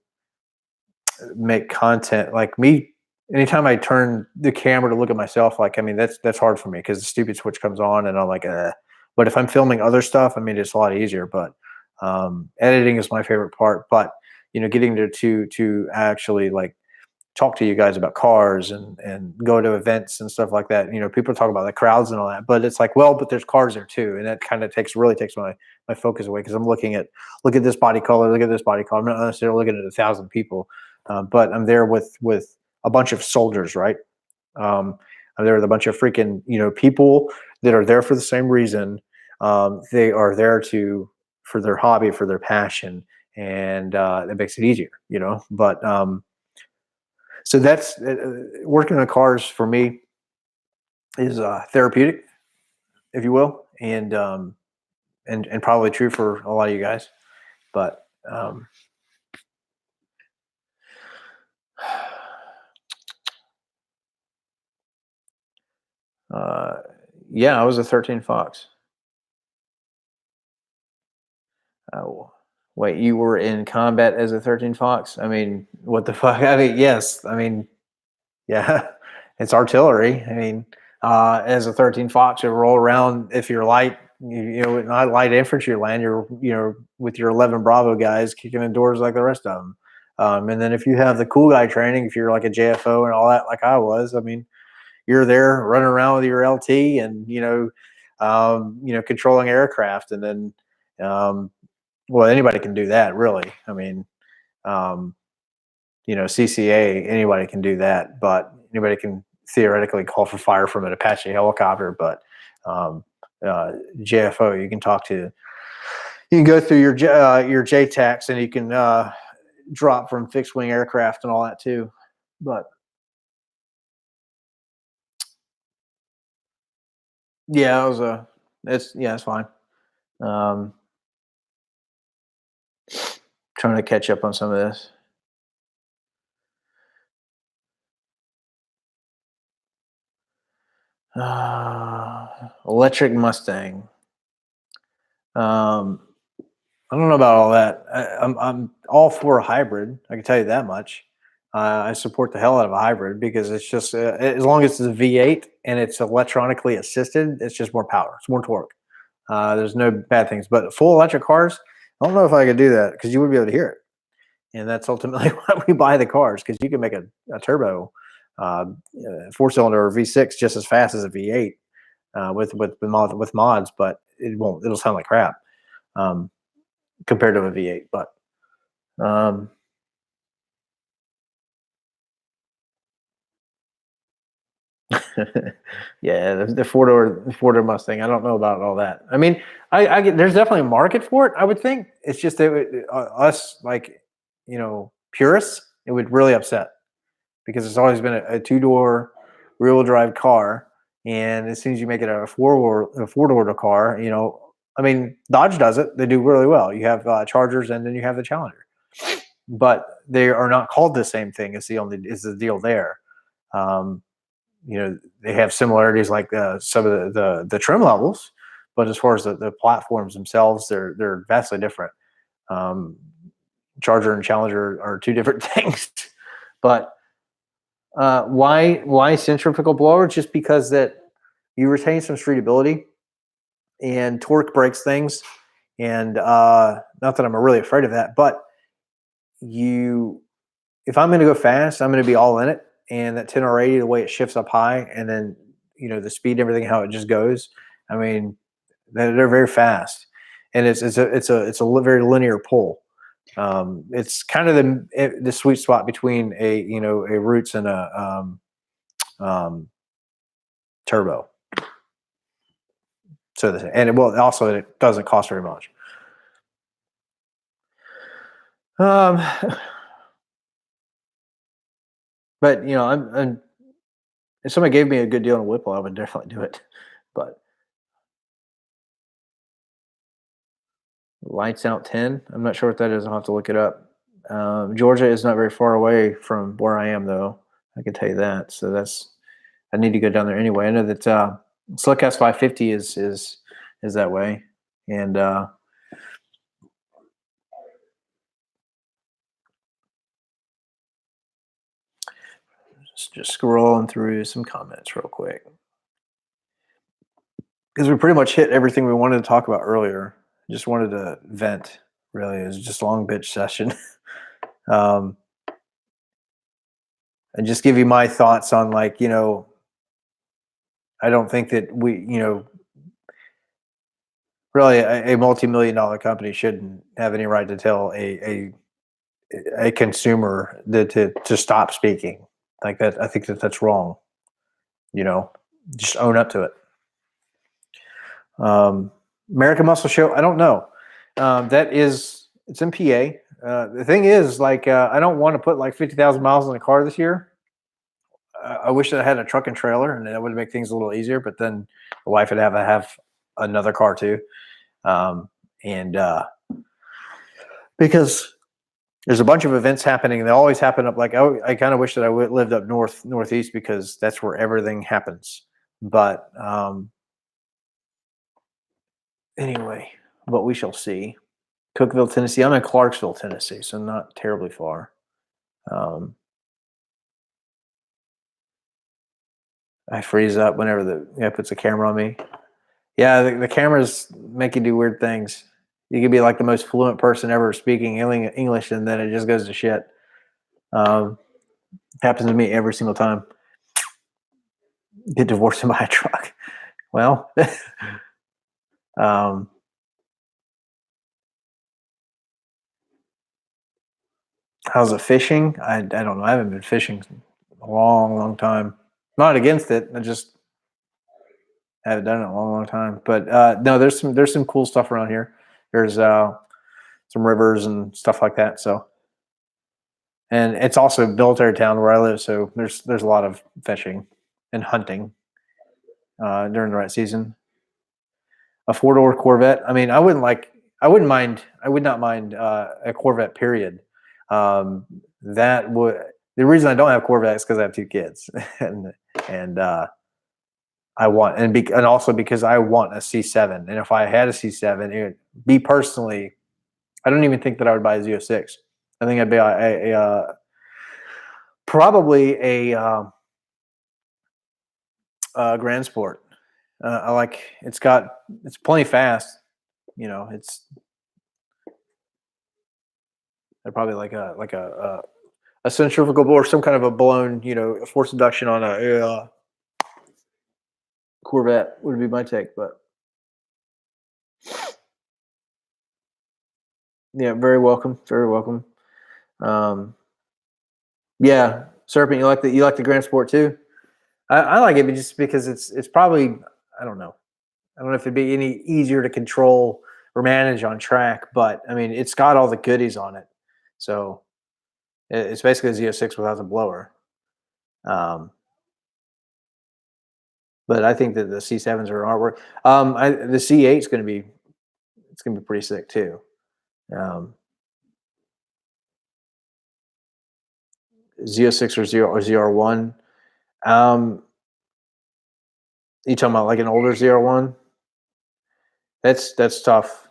A: make content like me, anytime I turn the camera to look at myself, like, I mean, that's hard for me because the stupid switch comes on and I'm like, but if I'm filming other stuff, I mean, it's a lot easier. But editing is my favorite part. But getting to actually like talk to you guys about cars and go to events and stuff like that. People talk about the crowds and all that, but it's like, well, but there's cars there too, and that kind of really takes my focus away, because I'm look at this body color, look at this body color. I'm not necessarily looking at 1,000 people, but I'm there with a bunch of soldiers, right? I'm there with a bunch of freaking people that are there for the same reason. They are there for their hobby, for their passion, and it makes it easier, But so that's working on cars for me is therapeutic, if you will, and probably true for a lot of you guys. But uh, yeah, I was a 13 Fox. Oh, wait, you were in combat as a 13 Fox? I mean, what the fuck? I mean, yes. I mean, yeah, it's artillery. I mean, as a 13 Fox, you roll around. If you're light, not light infantry land, you're with your 11 Bravo guys kicking in doors like the rest of them. And then if you have the cool guy training, if you're like a JFO and all that, like I was, I mean, you're there running around with your LT and controlling aircraft, and then well, anybody can do that, really. I mean, CCA, anybody can do that, but anybody can theoretically call for fire from an Apache helicopter, but um, JFO, you can talk to. You can go through your JTACs, and you can drop from fixed wing aircraft and all that too. But yeah, it was a. It's fine. Um, Trying to catch up on some of this. Electric Mustang. Um, I don't know about all that. I'm all for a hybrid. I can tell you that much. I support the hell out of a hybrid because it's just as long as it's a V8 and it's electronically assisted, it's just more power, it's more torque. There's no bad things, but full electric cars, I don't know if I could do that because you wouldn't be able to hear it, and that's ultimately why we buy the cars because you can make a turbo uh, four cylinder or V6 just as fast as a V8 with mods, but it won't. It'll sound like crap. Um, Compared to a V8. But um, yeah, the four door Mustang. I don't know about all that. I mean, I get there's definitely a market for it. I would think it's just that us like purists, it would really upset because it's always been a two door rear wheel drive car, and as soon as you make it a four door car, I mean, Dodge does it. They do really well. You have Chargers, and then you have the Challenger, but they are not called the same thing. Is the deal there. Um, they have similarities like some of the trim levels, but as far as the platforms themselves, they're vastly different. Um, Charger and Challenger are two different things. But why centrifugal blower? Just because that you retain some streetability and torque breaks things, and not that I'm really afraid of that, but you if I'm going to go fast, I'm going to be all in it. And that 10 or 80, the way it shifts up high, and then the speed and everything, how it just goes. I mean, they're very fast, and it's a very linear pull. It's kind of the sweet spot between a Roots and a um, turbo. So also it doesn't cost very much. Um, but if somebody gave me a good deal on a Whipple, I would definitely do it. But Lights Out 10. I'm not sure what that is. I'll have to look it up. Georgia is not very far away from where I am, though. I can tell you that. So I need to go down there anyway. I know that Slickhouse 550 is that way, and just scrolling through some comments real quick because we pretty much hit everything we wanted to talk about earlier. Just wanted to vent. Really, it was just a long bitch session. um, and just give you my thoughts on I don't think that really a multi-million-dollar company shouldn't have any right to tell a consumer to stop speaking like that. I think that's wrong. You know, just own up to it. American Muscle Show. I don't know. It's in PA. The thing is, I don't want to put like 50,000 miles in the car this year. I wish that I had a truck and trailer, and that would make things a little easier. But then the wife would have another car too, and because there's a bunch of events happening. They always happen up I kind of wish that I lived up northeast because that's where everything happens. But anyway, but we shall see. Cookeville, Tennessee. I'm in Clarksville, Tennessee, so not terribly far. I freeze up whenever the guy puts a camera on me. Yeah, the cameras make you do weird things. You could be like the most fluent person ever speaking English, and then it just goes to shit. Happens to me every single time. Get divorced and buy a truck. Well, um, how's it fishing? I don't know. I haven't been fishing a long, long time. Not against it. I just haven't done it in a long time. But no, there's some cool stuff around here. There's some rivers and stuff like that. So, and it's also a military town where I live, so there's a lot of fishing and hunting during the right season. A four-door Corvette. I mean, I would not mind a Corvette. Period. Um, that would the reason I don't have Corvette is because I have two kids, and I want and also because I want a C7. And if I had a C7, it would be personally, I don't even think that I would buy a Z06. I think I'd be probably a Grand Sport. I like it's plenty fast. You know, it's they're probably a centrifugal or some kind of a blown, a force induction on a Corvette would be my take. But yeah, very welcome, very welcome. Um, yeah, Serpent, you like the Grand Sport too. I like it just because it's probably I don't know. I don't know if it'd be any easier to control or manage on track, but I mean it's got all the goodies on it. So it's basically a Z06 without the blower. Um, but I think that the C7s are artwork. The C8 is going to be it's going to be pretty sick too. Um, Z06 or ZR1. Um, you talking about like an older ZR1? That's tough.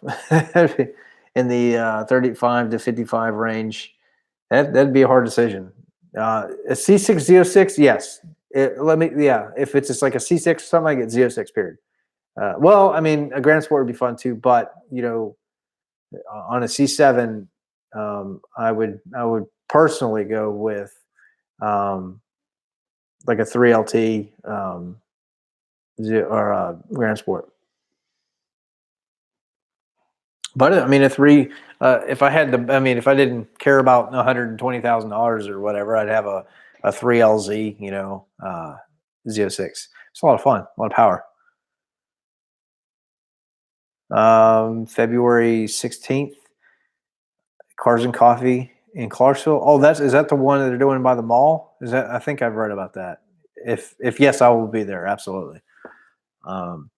A: In the 35 to 55 range, that'd be a hard decision. A C6 Z06, yes. If it's just like a C6 something, like it's Z06 period. Well, I mean, a Grand Sport would be fun too, but on a C7, I would personally go with um, like a 3LT or a Grand Sport. But I mean, if I had to, I mean, if I didn't care about $120,000 or whatever, I'd have a 3LZ, Z06. It's a lot of fun, a lot of power. February 16th, Cars and Coffee in Clarksville. Oh, is that the one that they're doing by the mall? I think I've read about that. If yes, I will be there. Absolutely. Um,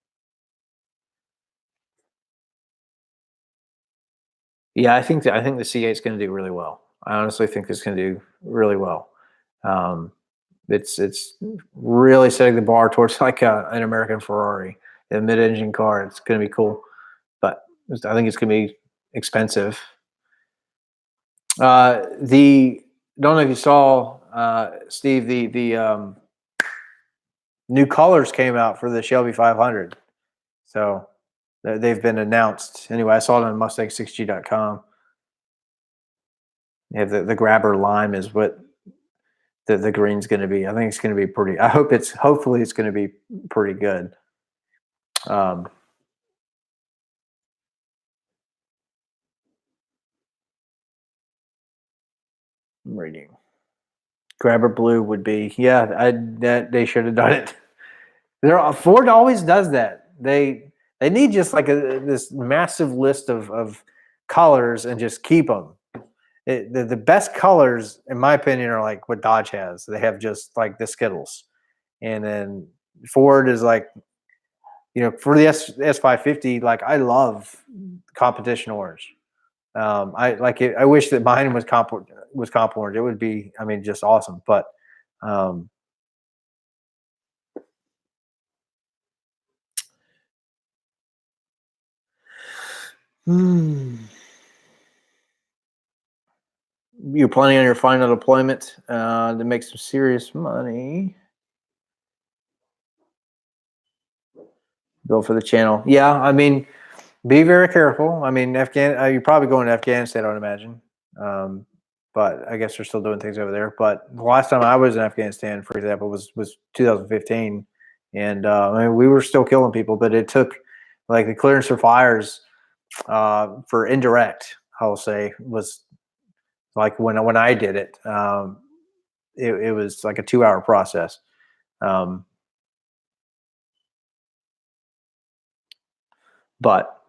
A: yeah, I think the C8 is going to do really well. I honestly think it's going to do really well. Um, it's really setting the bar towards like an American Ferrari, a mid-engine car. It's going to be cool, but I think it's going to be expensive. The don't know if you saw Steve the new colors came out for the Shelby 500, so they've been announced. Anyway, I saw it on Mustang6G.com. Yeah, the grabber lime is what the green's going to be. I think it's going to be pretty. Hopefully it's going to be pretty good. Um, I'm reading. Grabber blue would be that they should have done it. Ford always does that. They need just like this massive list of colors and just keep them. The best colors, in my opinion, are like what Dodge has. They have just like the Skittles, and then Ford is like, for the S550. Like I love competition orange. I like it. I wish that mine was comp orange. It would be, I mean, just awesome. But um, hmm. You're planning on your final deployment to make some serious money. Go for the channel. Yeah, I mean, be very careful. I mean, you're probably going to Afghanistan, I would imagine. But I guess they're still doing things over there. But the last time I was in Afghanistan, for example, was 2015, and I mean, we were still killing people, but it took like the clearance for fires for indirect. I'll say was like when I did it. It was like a 2-hour process. But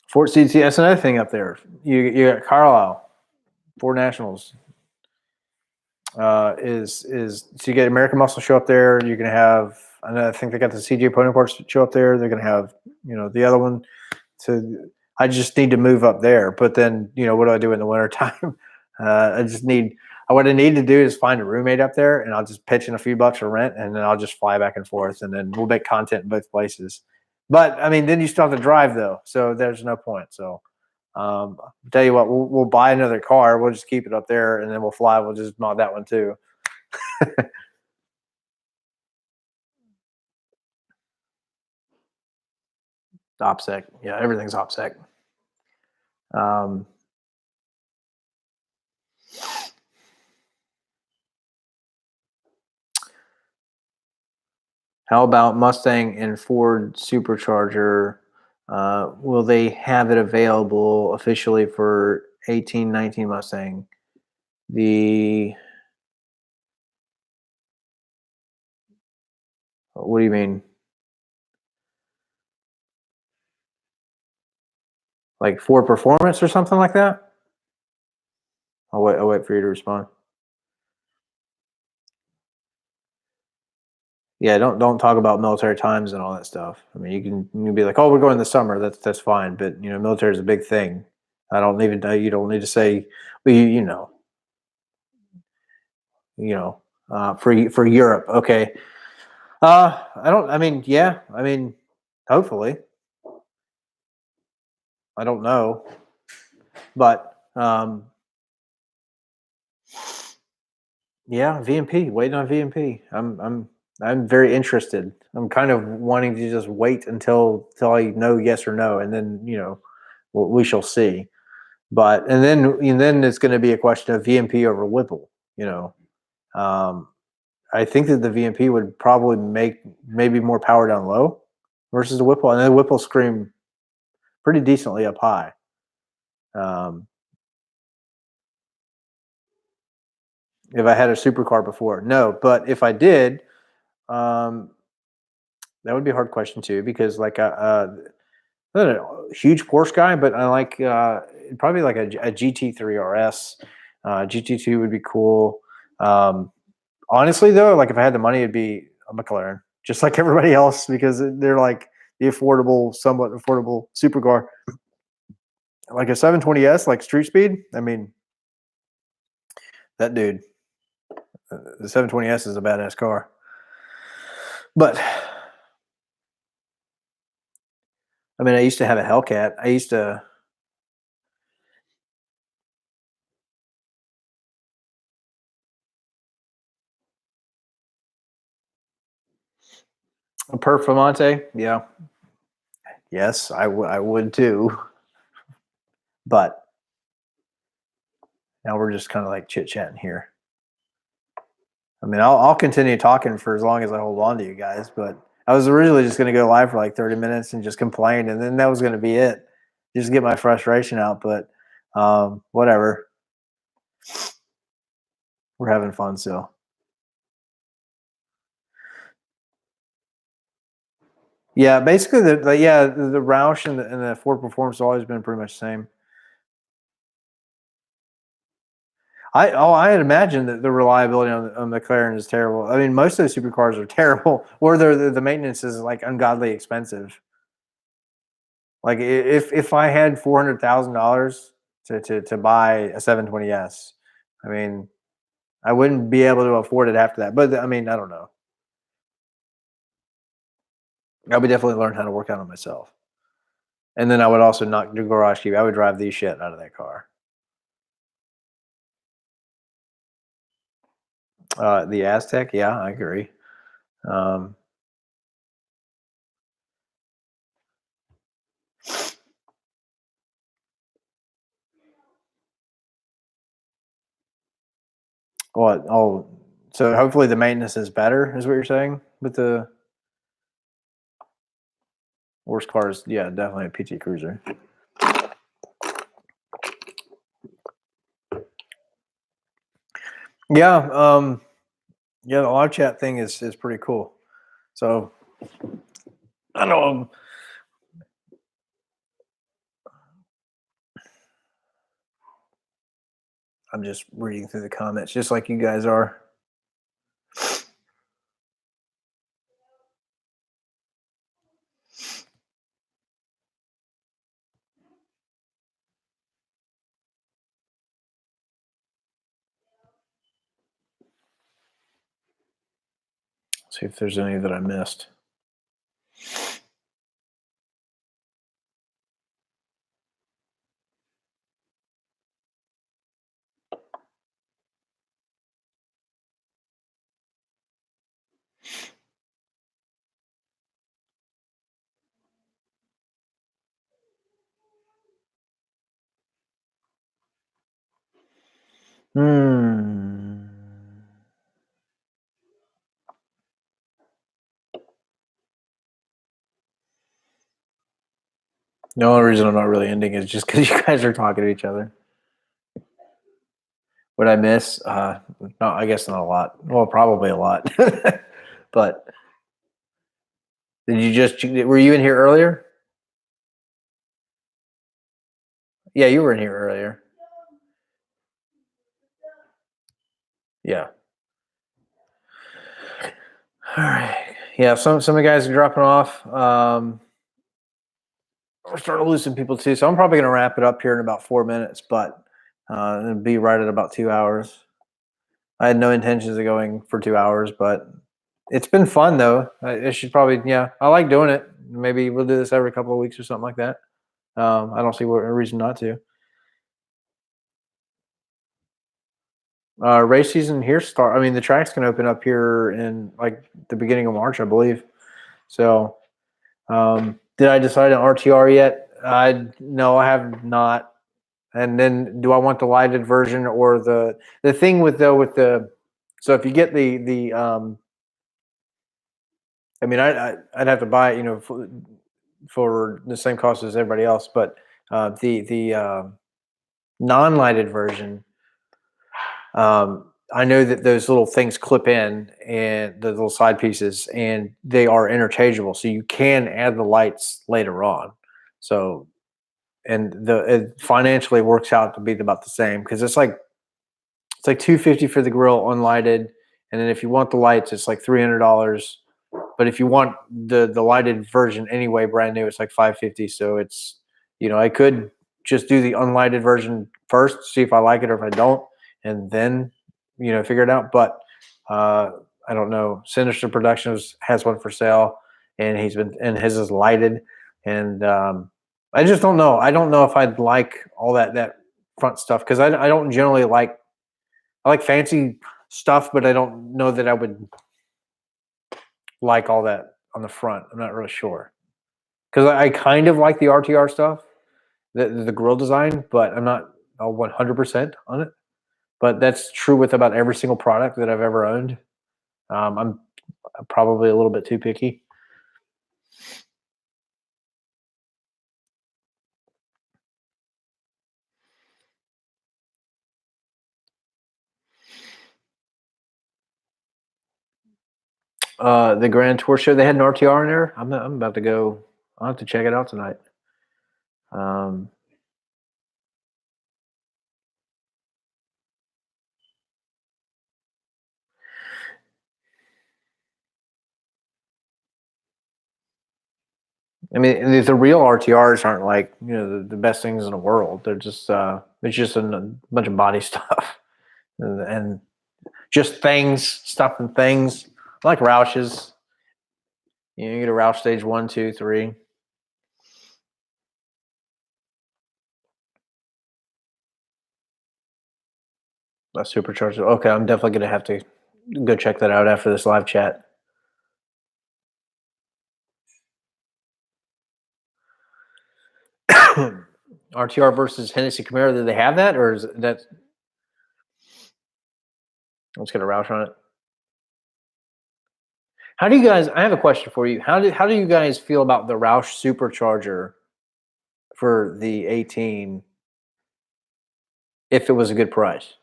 A: Fort CT, that's another thing up there. You got Carlisle, Ford Nationals. Is so you get American Muscle show up there. You're gonna have, I think they got the CJ Pony Parts show up there. They're gonna have, the other one. So I just need to move up there. But then, what do I do in the wintertime? What I need to do is find a roommate up there, and I'll just pitch in a few bucks for rent, and then I'll just fly back and forth, and then we'll make content in both places. But I mean, then you still have to drive though, so there's no point. So tell you what, we'll buy another car. We'll just keep it up there, and then we'll fly. We'll just mod that one too. OPSEC, yeah, everything's OPSEC. How about Mustang and Ford Supercharger? Will they have it available officially for 18-19 Mustang? What do you mean? Like Ford Performance or something like that? I'll wait for you to respond. Yeah, don't talk about military times and all that stuff. I mean, you can be like, oh, we're going this summer. That's fine, but military is a big thing. I don't even you don't need to say, well, for Europe, okay. I don't. I mean, yeah. I mean, hopefully. I don't know, but yeah, VMP. Waiting on VMP. I'm very interested. I'm kind of wanting to just wait until I know yes or no, and then we shall see. But and then it's going to be a question of VMP over Whipple. I think that the VMP would probably make maybe more power down low versus the Whipple, and then the Whipple scream pretty decently up high. If I had a supercar before, no, but if I did, that would be a hard question too, because like I'm not a huge Porsche guy, but I like probably like a GT3 RS. GT2 would be cool. Honestly, though, like if I had the money, it'd be a McLaren, just like everybody else, because they're like the somewhat affordable supercar. Like a 720S, like street speed. I mean, that dude, the 720S is a badass car. But I mean, I used to have a Hellcat. I used to. A Performante, yeah. Yes, I would too. But now we're just kind of like chit chatting here. I mean, I'll continue talking for as long as I hold on to you guys, but I was originally just going to go live for like 30 minutes and just complain, and then that was going to be it. Just get my frustration out, but whatever. We're having fun still. Yeah, basically the Roush and the Ford Performance have always been pretty much the same. I had imagined that the reliability on the McLaren is terrible. I mean, most of the supercars are terrible, or the maintenance is like ungodly expensive. Like if I had $400,000 to buy a 720S, I mean, I wouldn't be able to afford it after that. But I mean, I don't know. I would definitely learn how to work out on myself, and then I would also not do garage keep. I would drive the shit out of that car. The Aztec, yeah, I agree. Um, what? Oh, so hopefully the maintenance is better, is what you're saying with the worst cars? Yeah, definitely a PT Cruiser. Yeah, yeah, the live chat thing is pretty cool. So I know I'm just reading through the comments, just like you guys are. See if there's any that I missed. Hmm. The only reason I'm not really ending is just because you guys are talking to each other. What I miss? No, I guess not a lot. Well, probably a lot. But were you in here earlier? Yeah, you were in here earlier. Yeah. All right. Yeah, some of the guys are dropping off. We're starting to lose some people too, so I'm probably going to wrap it up here in about 4 minutes, but it'll be right at about 2 hours. I had no intentions of going for 2 hours, but it's been fun though. I should probably, yeah, I like doing it. Maybe we'll do this every couple of weeks or something like that. I don't see a reason not to. Race season here start. I mean, the tracks can open up here in like the beginning of March, I believe. So, did I decide on RTR yet? No, I have not. And then, do I want the lighted version or the thing with the? So if you get I mean, I'd have to buy it, for the same cost as everybody else, but the non-lighted version, I know that those little things clip in and the little side pieces, and they are interchangeable, so you can add the lights later on. So, and it financially works out to be about the same because it's like $250 for the grill unlighted, and then if you want the lights, it's like $300. But if you want the lighted version anyway, brand new, it's like 550. So it's, I could just do the unlighted version first, see if I like it or if I don't, and then figure it out. But uh, I don't know. Sinister Productions has one for sale, and his is lighted, and I just don't know. I don't know if I'd like all that front stuff because I don't generally like. I like fancy stuff, but I don't know that I would like all that on the front. I'm not really sure because I kind of like the RTR stuff, the grill design, but I'm not 100% on it. But that's true with about every single product that I've ever owned. I'm probably a little bit too picky. The Grand Tour show, they had an RTR in there. I'm about to go. I'll have to check it out tonight. Um, I mean, the real RTRs aren't like the best things in the world. They're just it's just a bunch of body stuff and just things, stuff and things. I like Roush's. You get a Roush stage 1, 2, 3. A supercharger. Okay, I'm definitely gonna have to go check that out after this live chat. RTR versus Hennessy Camaro. Did they have that, or is that? Let's get a Roush on it. How do you guys? I have a question for you. How do you guys feel about the Roush supercharger for the 18? If it was a good price.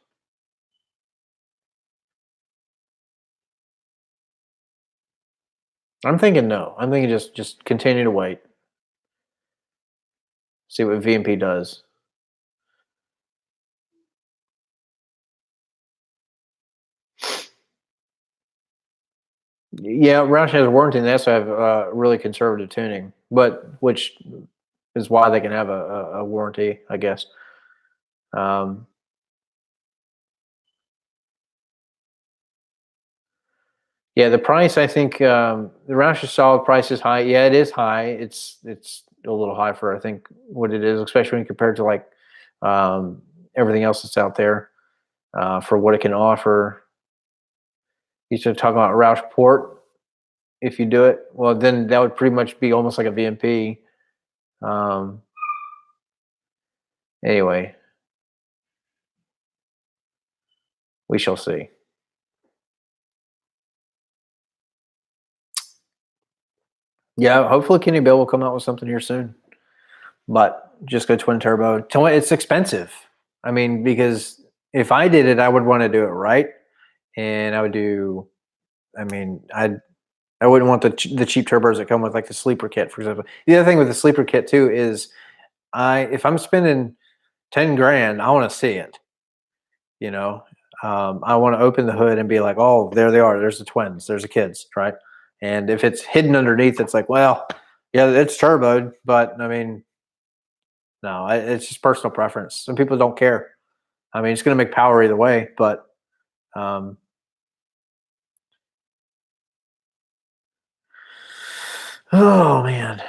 A: I'm thinking no. I'm thinking just continue to wait. See what VMP does. Yeah, Roush has a warranty, and they also have really conservative tuning, but which is why they can have a warranty, I guess. Um, yeah, the price, I think the Roush is solid. Price is high. Yeah, it is high. It's a little high for I think what it is, especially when compared to like um, everything else that's out there for what it can offer. You should talk about Roush Port. If you do it, well, then that would pretty much be almost like a VMP. Um, anyway, we shall see. Yeah, hopefully Kenny Bill will come out with something here soon. But just go twin turbo. It's expensive. I mean, because if I did it, I would want to do it right, and I would do. I mean, I wouldn't want the cheap turbos that come with like the sleeper kit, for example. The other thing with the sleeper kit too is if I'm spending 10 grand, I want to see it. You know, I want to open the hood and be like, oh, there they are. There's the twins. There's the kids, right? And if it's hidden underneath, it's like, well, yeah, it's turboed, but I mean, no, it's just personal preference. Some people don't care. I mean, it's going to make power either way, but um, oh man,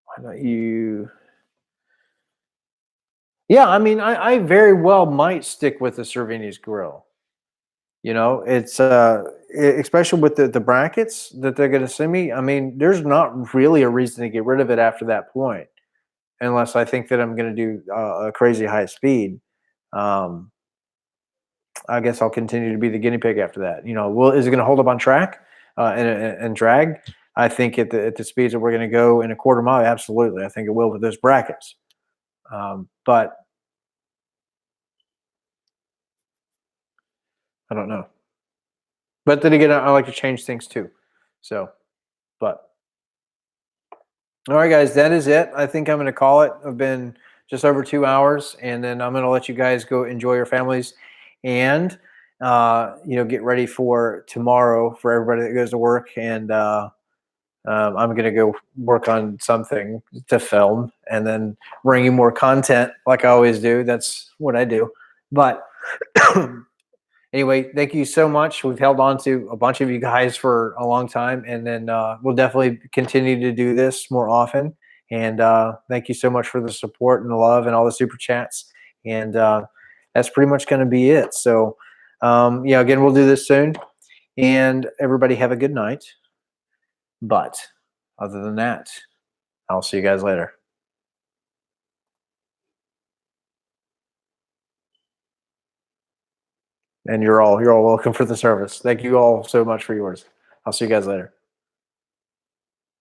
A: why don't you? Yeah, I mean, I very well might stick with the Cervini's grill. You know, it's especially with the brackets that they're going to send me. I mean, there's not really a reason to get rid of it after that point, unless I think that I'm going to do a crazy high speed. Um, I guess I'll continue to be the guinea pig after that. You know, well, is it going to hold up on track and drag? I think at the speeds that we're going to go in a quarter mile, absolutely. I think it will with those brackets. But I don't know. But then again, I like to change things too. So, but all right, guys, that is it. I think I'm going to call it. I've been just over 2 hours, and then I'm going to let you guys go enjoy your families, and you know, get ready for tomorrow for everybody that goes to work. And I'm going to go work on something to film, and then bring you more content like I always do. That's what I do. But anyway, thank you so much. We've held on to a bunch of you guys for a long time, and then we'll definitely continue to do this more often. And thank you so much for the support and the love and all the super chats. And that's pretty much going to be it. So, yeah, again, we'll do this soon. And everybody have a good night. But other than that, I'll see you guys later. And you're all welcome for the service. Thank you all so much for yours. I'll see you guys later.